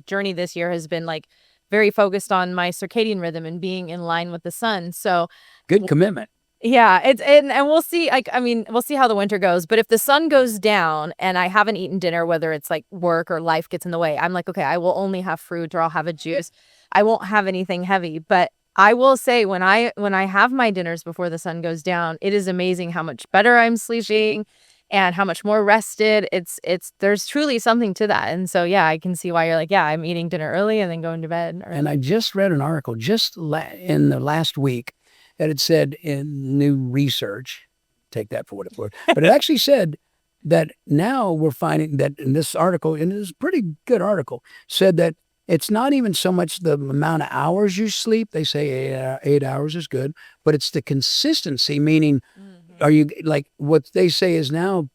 journey this year has been like very focused on my circadian rhythm and being in line with the sun. So Good commitment. yeah, and we'll see. We'll see how the winter goes. But if the sun goes down and I haven't eaten dinner, whether it's like work or life gets in the way, I'm like, okay, I will only have fruit, or I'll have a juice. I won't have anything heavy. But I will say, when I have my dinners before the sun goes down, it is amazing how much better I'm sleeping and how much more rested. There's truly something to that. And so yeah, I can see why you're like, yeah, I'm eating dinner early and then going to bed early. And I just read an article in the last week that it said in new research, take that for what it's worth, but it actually said that now we're finding that in this article, and it's a pretty good article, said that it's not even so much the amount of hours you sleep. They say 8 hours is good, but it's the consistency, meaning are you, like what they say is now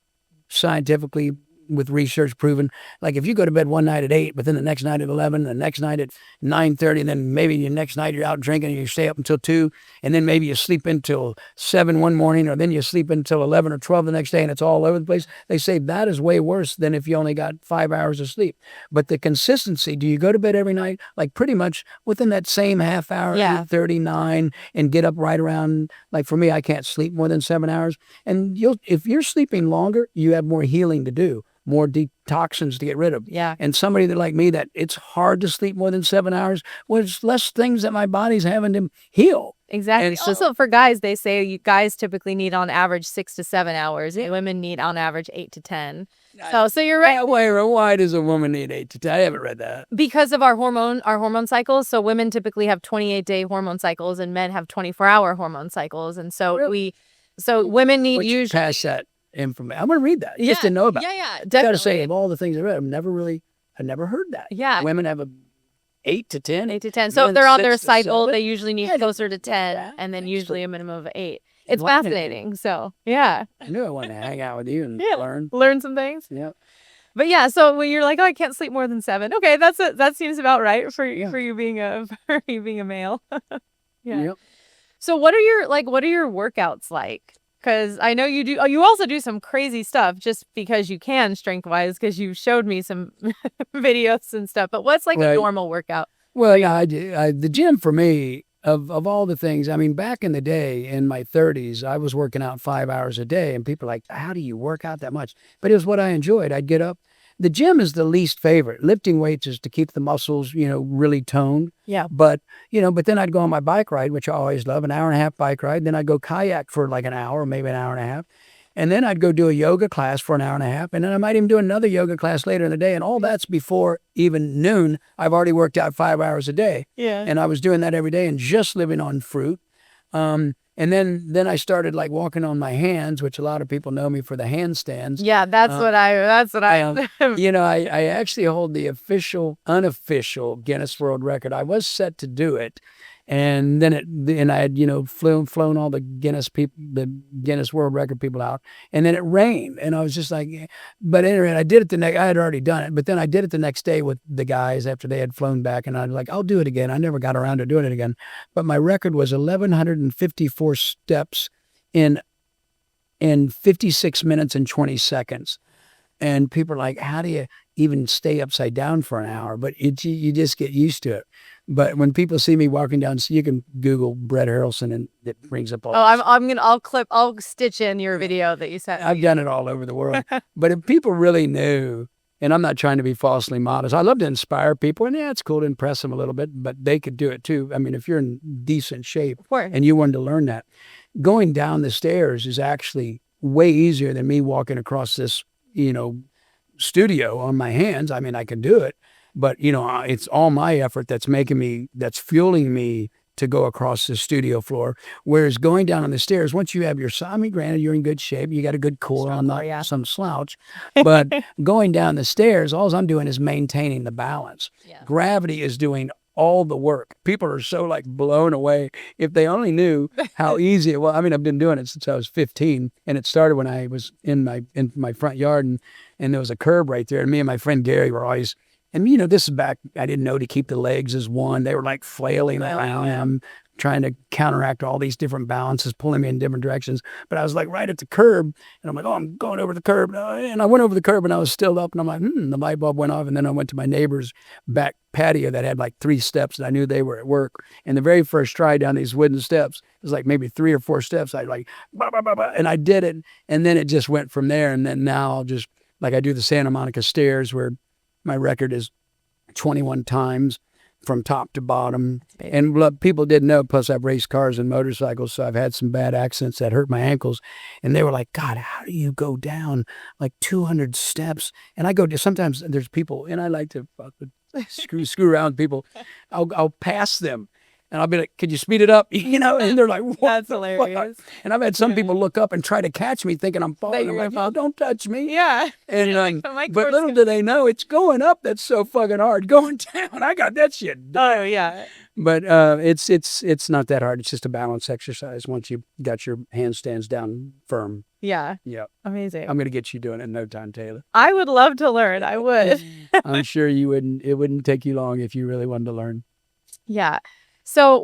scientifically with research proven, like if you go to bed one night at 8, but then the next night at 11, the next night at 9:30, and then maybe the next night you're out drinking and you stay up until 2, and then maybe you sleep until 7 one morning, or then you sleep until 11 or 12 the next day, and it's all over the place. They say that is way worse than if you only got 5 hours of sleep. But the consistency, do you go to bed every night, like pretty much within that same half hour, Yeah. 8:39, and get up right around, like for me, I can't sleep more than 7 hours. And if you're sleeping longer, you have more healing to do, more toxins to get rid of. Yeah. And somebody that like me, that it's hard to sleep more than 7 hours, well, it's less things that my body's having to heal. Exactly. And so- Also, for guys, they say you guys typically need on average 6 to 7 hours. Women need on average 8 to 10. So you're right. Why does a woman need 8 to 10? I haven't read that. Because of our hormone cycles. So women typically have 28-day hormone cycles, and men have 24-hour hormone cycles. And so women need Which usually. pass that information. I'm going to read that. I just didn't know about it. Yeah, I got to definitely. say, of all the things I read, I never heard that. Yeah. Women have a 8 to 10. 8 to 10. So if Men they're on their 6 to cycle, 7. they usually need Yeah, closer to 10, that and then makes usually sense. a minimum of 8. It's Enlightening. fascinating. So yeah, I knew I wanted to hang out with you and Yeah. learn. learn some things. Yeah. But yeah, so when you're like, oh, I can't sleep more than 7. Okay, that seems about right for Yeah. you being a male. Yeah. Yep. So what are your workouts like? Because I know you do. Oh, you also do some crazy stuff just because you can, strength wise, because you showed me some videos and stuff. But what's like a Right. normal workout? Well, yeah, I do. The gym for me, of all the things, I mean, back in the day, in my 30s, I was working out 5 hours a day, and people are like, how do you work out that much? But it was what I enjoyed. I'd get up. The gym is the least favorite. Lifting weights is to keep the muscles, really toned. Yeah. But then I'd go on my bike ride, which I always love, an hour and a half bike ride. Then I'd go kayak for like an hour, maybe an hour and a half. And then I'd go do a yoga class for an hour and a half. And then I might even do another yoga class later in the day. And all that's before even noon. I've already worked out 5 hours a day. Yeah. And I was doing that every day and just living on fruit. And then I started like walking on my hands, which a lot of people know me for the handstands. Yeah, that's what I. I actually hold the unofficial Guinness World Record. I was set to do it. And then I had, flown all the Guinness World Record people out. And then it rained. And I was just like, but anyway, I had already done it. But then I did it the next day with the guys after they had flown back. And I was like, I'll do it again. I never got around to doing it again. But my record was 1,154 steps in 56 minutes and 20 seconds. And people are like, how do you even stay upside down for an hour? But you just get used to it. But when people see me walking down, so you can Google Brett Harrelson and it brings up all. Oh, I'll stitch in your video that you sent me. I've done it all over the world. But if people really knew, and I'm not trying to be falsely modest, I love to inspire people, and yeah, it's cool to impress them a little bit, but they could do it too. I mean, if you're in decent shape and you wanted to learn that, going down the stairs is actually way easier than me walking across this, studio on my hands. I mean, I can do it, but it's all my effort that's fueling me to go across the studio floor. Whereas going down on the stairs, once you have granted, you're in good shape, you got a good core on, not some slouch, but going down the stairs, all I'm doing is maintaining the balance. Yeah. Gravity is doing all the work. People are so blown away. If they only knew how easy it was. I mean, I've been doing it since I was 15, and it started when I was in my front yard, and there was a curb right there, and me and my friend Gary were always, and this is back, I didn't know to keep the legs as one. They were flailing around, trying to counteract all these different balances, pulling me in different directions. But I was right at the curb, and I'm like, oh, I'm going over the curb. And I went over the curb, and I was still up, and I'm like, the light bulb went off. And then I went to my neighbor's back patio that had 3 steps, and I knew they were at work. And the very first try down these wooden steps, it was maybe 3 or 4 steps. I bah, bah, bah, bah, and I did it. And then it just went from there. And then now I'll just, I do the Santa Monica stairs, where my record is 21 times from top to bottom. And people didn't know, plus I've raced cars and motorcycles, so I've had some bad accidents that hurt my ankles. And they were like, God, how do you go down 200 steps? And I go, sometimes there's people, and I like to screw around with people. I'll pass them. And I'll be like, could you speed it up? And they're like, what? That's hilarious. And I've had some people look up and try to catch me thinking I'm falling. I'm like, oh, don't touch me. Yeah. And but little do they know, it's going up that's so fucking hard. Going down, I got that shit done. Oh, yeah. But it's not that hard. It's just a balance exercise once you got your handstands down firm. Yeah. Yeah. Amazing. I'm going to get you doing it in no time, Taylor. I would love to learn. I would. I'm sure you wouldn't. It wouldn't take you long if you really wanted to learn. Yeah. So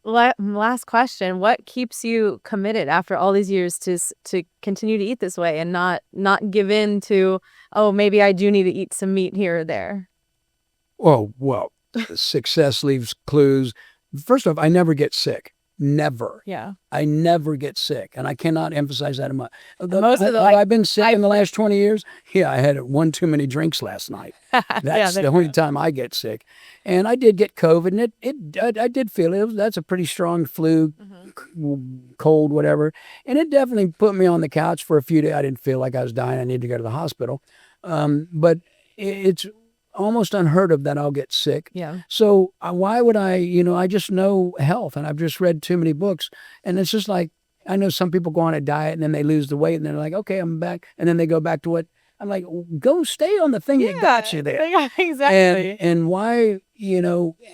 last question, what keeps you committed after all these years to continue to eat this way and not give in to, oh, maybe I do need to eat some meat here or there? Oh, well, success leaves clues. First off, I never get sick. Never. Yeah. I never get sick. And I cannot emphasize that enough. I've been sick in the last 20 years. Yeah, I had one too many drinks last night. That's the only time I get sick. And I did get COVID, and I did feel it. That's a pretty strong flu, cold, whatever. And it definitely put me on the couch for a few days. I didn't feel like I was dying. I needed to go to the hospital. But it's almost unheard of that I'll get sick. Yeah. So why would I, I just know health, and I've just read too many books, and it's just I know some people go on a diet and then they lose the weight and they're like, okay, I'm back. And then they go back to what I'm like, go stay on the thing that got you there. Yeah, exactly. And why,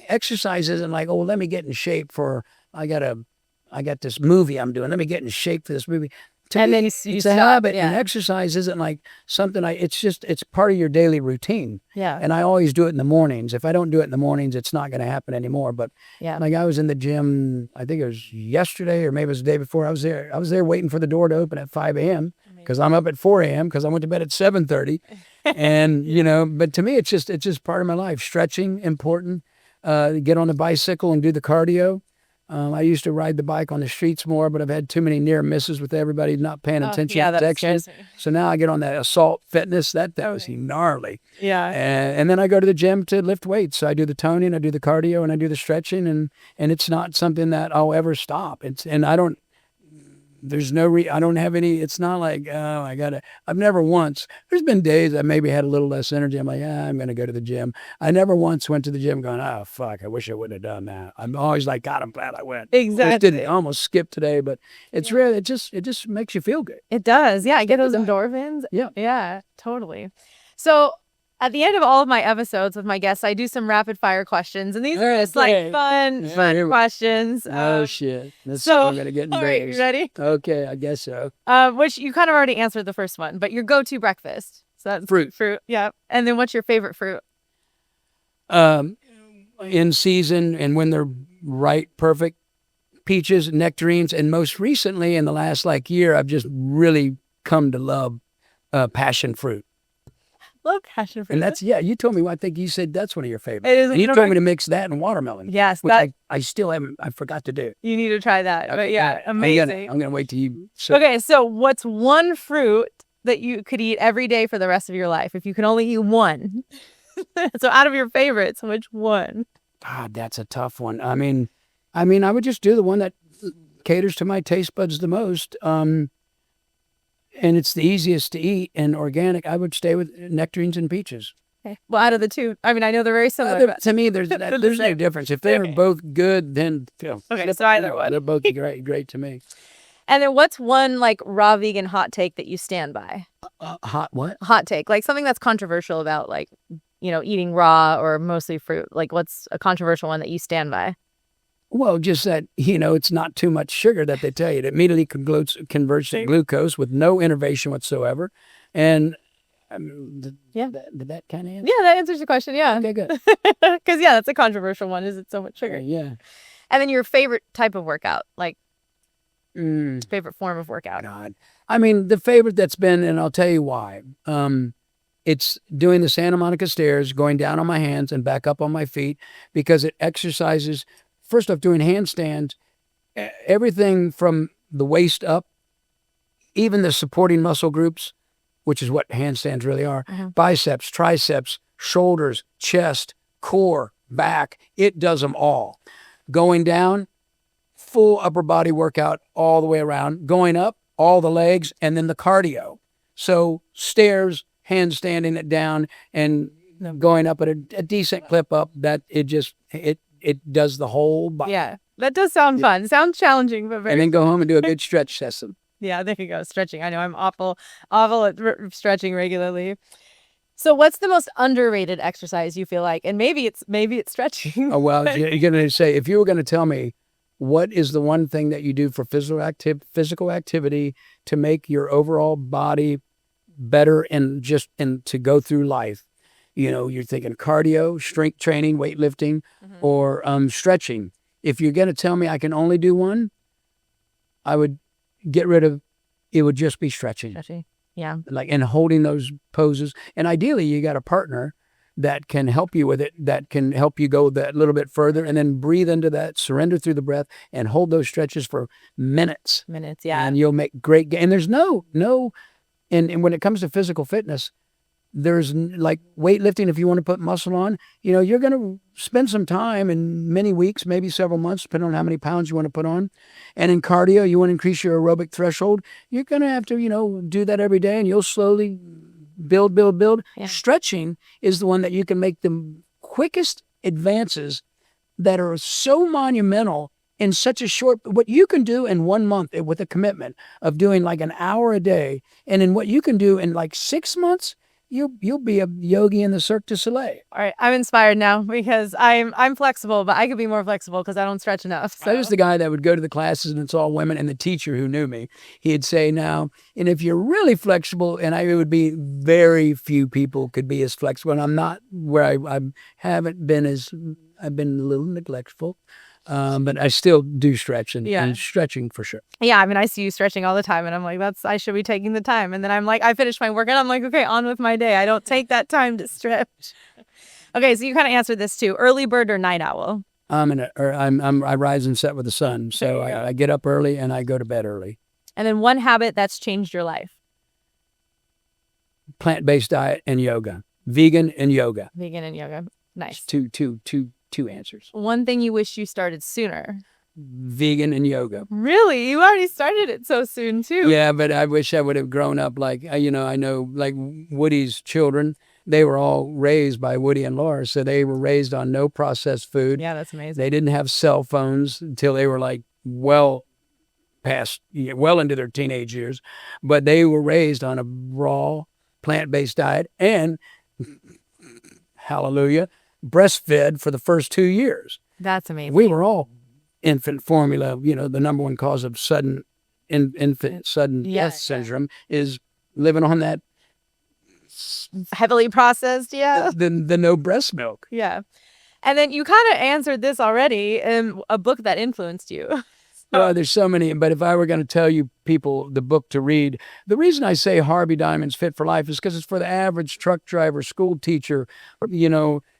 exercise isn't oh, let me get in shape for, I got this movie I'm doing. Let me get in shape for this movie. And then it's a habit, and exercise isn't something it's part of your daily routine. Yeah. And I always do it in the mornings. If I don't do it in the mornings, it's not going to happen anymore. But I was in the gym, I think it was yesterday or maybe it was the day before. I was there waiting for the door to open at 5 a.m. because I'm up at 4 a.m. because I went to bed at 7:30. And, but to me, it's just part of my life. Stretching, important. Get on the bicycle and do the cardio. I used to ride the bike on the streets more, but I've had too many near misses with everybody not paying attention to protection. So now I get on that assault fitness. That was gnarly. Yeah. And then I go to the gym to lift weights. So I do the toning, I do the cardio, and I do the stretching, and it's not something that I'll ever stop. I don't have any, it's not I've never once, there's been days I maybe had a little less energy. I'm like, I'm going to go to the gym. I never once went to the gym going, oh, fuck, I wish I wouldn't have done that. I'm always like, God, I'm glad I went. Exactly. I almost skipped today, but it's really, it just makes you feel good. It does. Yeah. I get those endorphins. Yeah. Yeah, totally. So at the end of all of my episodes with my guests, I do some rapid fire questions, and these are just fun questions. Oh shit! I'm gonna get embarrassed. All right, you ready? Okay, I guess so. Which you kind of already answered the first one, but your go-to breakfast? So that's fruit. Yeah. And then what's your favorite fruit? In season and when they're right, perfect. Peaches, nectarines, and most recently in the last year, I've just really come to love passion fruit. love passion fruit. And that's, you told me, I think you said that's one of your favorites. It is. And you told me to mix that and watermelon. Yes, which I still haven't, I forgot to do. You need to try that. But yeah, amazing. I'm going to wait till you. Okay, so what's one fruit that you could eat every day for the rest of your life if you can only eat one? So out of your favorites, which one? God, that's a tough one. I mean, I would just do the one that caters to my taste buds the most. And it's the easiest to eat and organic. I would stay with nectarines and peaches. Okay. Well, out of the two, I mean, I know they're very similar. To me, there's no difference. If they're both good, then okay, so either one. They're both great to me. And then what's one like raw vegan hot take that you stand by? Hot what? Hot take, like something that's controversial about like, eating raw or mostly fruit. Like what's a controversial one that you stand by? Well, just that, it's not too much sugar that they tell you. It immediately converts to glucose with no innovation whatsoever. And did that kind of answer? Yeah, that answers your question. Yeah. Okay, good. Because, that's a controversial one. Is it so much sugar? Yeah. And then your favorite type of workout, like favorite form of workout? God. I mean, the favorite that's been, and I'll tell you why. It's doing the Santa Monica stairs, going down on my hands and back up on my feet, because it exercises, first off, doing handstands, everything from the waist up, even the supporting muscle groups, which is what handstands really are, biceps, triceps, shoulders, chest, core, back, it does them all. Going down, full upper body workout all the way around. Going up, all the legs, and then the cardio. So stairs, handstanding it down, and going up at a decent clip up, that it does the whole body. Yeah, that does sound fun. Sounds challenging, but very. And then go home and do a good stretch session. Yeah, there you go. Stretching. I know I'm awful at stretching regularly. So what's the most underrated exercise you feel like? And maybe it's stretching. Oh, well, you're going to say, if you were going to tell me what is the one thing that you do for physical activity to make your overall body better and to go through life, you're thinking cardio, strength training, weightlifting, or stretching. If you're going to tell me I can only do one, I would get rid of, it would just be stretching. Stretching. Yeah. And holding those poses. And ideally you got a partner that can help you with it, that can help you go that little bit further, and then breathe into that, surrender through the breath, and hold those stretches for minutes. Yeah. And you'll make great gain. And there's no, and when it comes to physical fitness, there's like weightlifting. If you want to put muscle on, you're going to spend some time in many weeks, maybe several months, depending on how many pounds you want to put on. And in cardio, you want to increase your aerobic threshold. You're going to have to, do that every day, and you'll slowly build. Yeah. Stretching is the one that you can make the quickest advances that are so monumental in such a short, what you can do in 1 month with a commitment of doing like an hour a day. And in what you can do in like 6 months, you'll be a yogi in the Cirque du Soleil. All right, I'm inspired now because I'm flexible, but I could be more flexible because I don't stretch enough. So. I was the guy that would go to the classes and it's all women, and the teacher who knew me, he'd say, now, and if you're really flexible, and it would be very few people could be as flexible, and I'm not where I haven't been I've been a little neglectful. But I still do stretch and stretching for sure. Yeah, I mean, I see you stretching all the time, and I'm like, I should be taking the time. And then I'm like, I finish my work, and I'm like, okay, on with my day. I don't take that time to stretch. Okay, so you kind of answered this too. Early bird or night owl? I rise and set with the sun, so I get up early and I go to bed early. And then one habit that's changed your life? Plant-based diet and yoga. Vegan and yoga. Vegan and yoga. Nice. Two answers. One thing you wish you started sooner? Vegan and yoga. Really? You already started it so soon too. Yeah, but I wish I would have grown up like, I know like Woody's children, they were all raised by Woody and Laura. So they were raised on no processed food. Yeah, that's amazing. They didn't have cell phones until they were like well into their teenage years. But they were raised on a raw plant-based diet and, hallelujah, breastfed for the first 2 years. That's amazing. We were all infant formula. The number one cause of sudden death syndrome is living on that heavily processed. Yeah. The no breast milk. Yeah. And then you kind of answered this already in a book that influenced you. There's so many. But if I were going to tell you people the book to read, the reason I say Harvey Diamond's Fit for Life is because it's for the average truck driver, school teacher,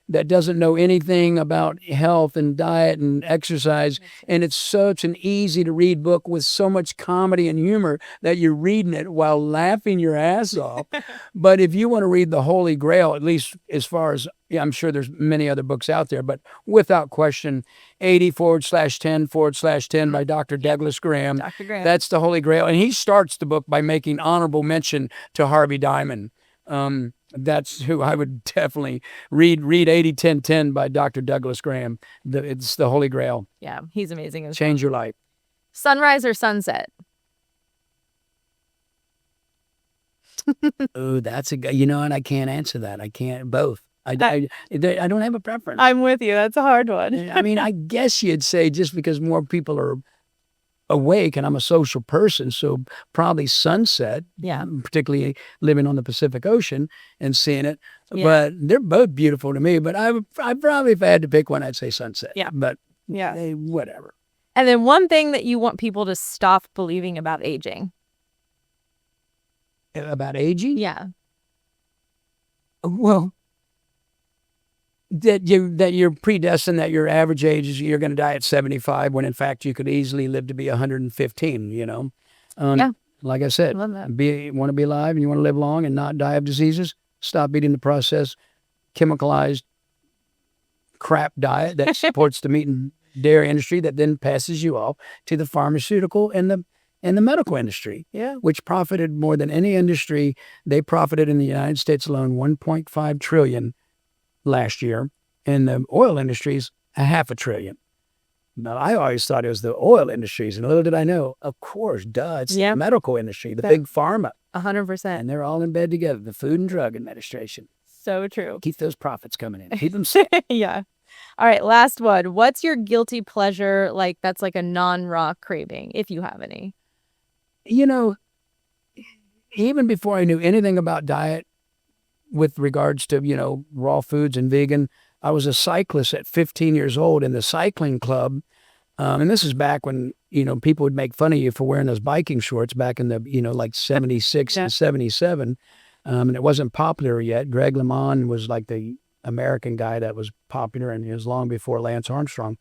that doesn't know anything about health and diet and exercise. And it's such an easy to read book with so much comedy and humor that you're reading it while laughing your ass off. But if you want to read the Holy Grail, at least as far as, I'm sure there's many other books out there, but without question, 80/10/10 by Dr. Douglas Graham. Dr. Graham. That's the Holy Grail. And he starts the book by making honorable mention to Harvey Diamond. That's who I would definitely read 80/10/10 by Dr. Douglas Graham. It's the Holy Grail. Yeah, he's amazing. Change your life. Sunrise or sunset? Oh, that's and I can't answer that. I can't, both. I don't have a preference. I'm with you. That's a hard one. I mean, I guess you'd say just because more people are awake and I'm a social person, so probably sunset. Yeah. Particularly living on the Pacific Ocean and seeing it. Yeah. But they're both beautiful to me. But I probably, if I had to pick one, I'd say sunset. Yeah. But yeah, whatever. And then one thing that you want people to stop believing about aging. About aging? Yeah. Well, that you're predestined, that your average age is you're going to die at 75, when in fact you could easily live to be 115. Yeah. Like I said, Love that. Want to be alive and you want to live long and not die of diseases. Stop eating the processed, chemicalized crap diet that supports the meat and dairy industry, that then passes you off to the pharmaceutical and the medical industry. Yeah. Which profited more than any industry. They profited in the United States alone $1.5 trillion last year, and the oil industries $500 billion. Now, I always thought it was the oil industries, and little did I know, of course, it's the medical industry, the big pharma. 100%. And they're all in bed together, the Food and Drug Administration. So true. Keep those profits coming in. Keep them safe. Yeah. All right, last one. What's your guilty pleasure, that's like a non-raw craving, if you have any? Even before I knew anything about diet, with regards to, raw foods and vegan, I was a cyclist at 15 years old in the cycling club. And this is back when, people would make fun of you for wearing those biking shorts back in the, 76 and 77. And it wasn't popular yet. Greg LeMond was like the American guy that was popular, and it was long before Lance Armstrong.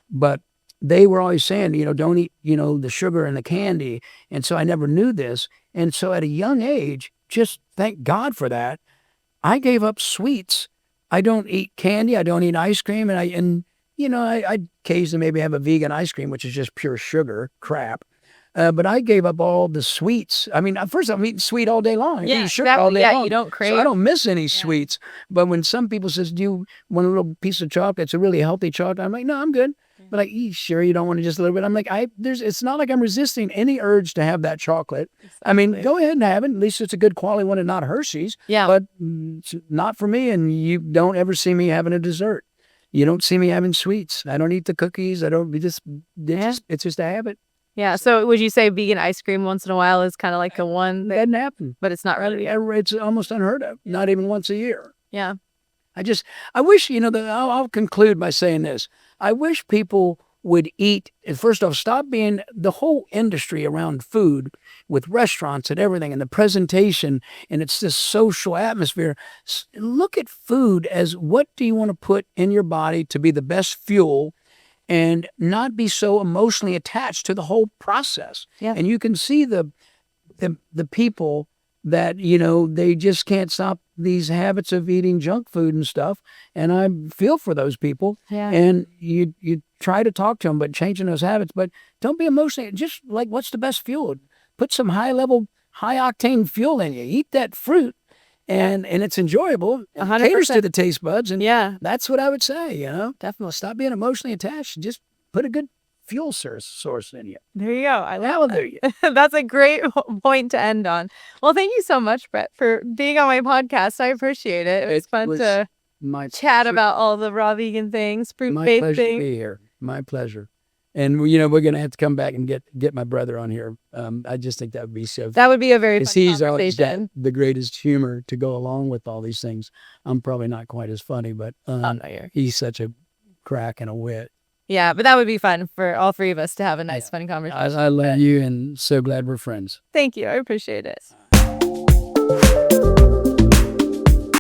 But they were always saying, don't eat, the sugar and the candy. And so I never knew this. And so at a young age, just thank God for that, I gave up sweets. I don't eat candy. I don't eat ice cream. And I occasionally maybe have a vegan ice cream, which is just pure sugar crap. But I gave up all the sweets. I mean, first I'm eating sweet all day long. Yeah, sugar all day long. You don't crave. So I don't miss any sweets. But when some people says, do you want a little piece of chocolate? It's a really healthy chocolate. I'm like, no, I'm good. But like, sure, you don't want to just a little bit? I'm like, it's not like I'm resisting any urge to have that chocolate. Exactly. I mean, go ahead and have it. At least it's a good quality one and not Hershey's. Yeah. But it's not for me. And you don't ever see me having a dessert. You don't see me having sweets. I don't eat the cookies. It's just a habit. Yeah. So would you say vegan ice cream once in a while is kind of like the one that doesn't happen? But it's not really. It's almost unheard of. Not even once a year. Yeah. I wish, I'll conclude by saying this. I wish people would eat, first off, stop being the whole industry around food with restaurants and everything and the presentation, and it's this social atmosphere. Look at food as, what do you want to put in your body to be the best fuel, and not be so emotionally attached to the whole process. Yeah. And you can see the people that, they just can't stop these habits of eating junk food and stuff. And I feel for those people. Yeah. And you try to talk to them, but changing those habits. But don't be emotionally, just like, what's the best fuel? Put some high octane fuel in you. Eat that fruit, and it's enjoyable. It 100%. caters to the taste buds. And yeah, that's what I would say, Definitely. Stop being emotionally attached. Just put a good fuel source in you. There you go. Hallelujah. That's a great point to end on. Well, thank you so much, Brett, for being on my podcast. I appreciate it. It was fun to chat about all the raw vegan things, fruit-based things. My pleasure to be here. My pleasure. And we're going to have to come back and get my brother on here. I just think that would be so. That would be a very fun he's conversation. The greatest humor to go along with all these things. I'm probably not quite as funny, but he's such a crack and a wit. Yeah, but that would be fun for all three of us to have a nice, fun conversation. I love you and so glad we're friends. Thank you. I appreciate it.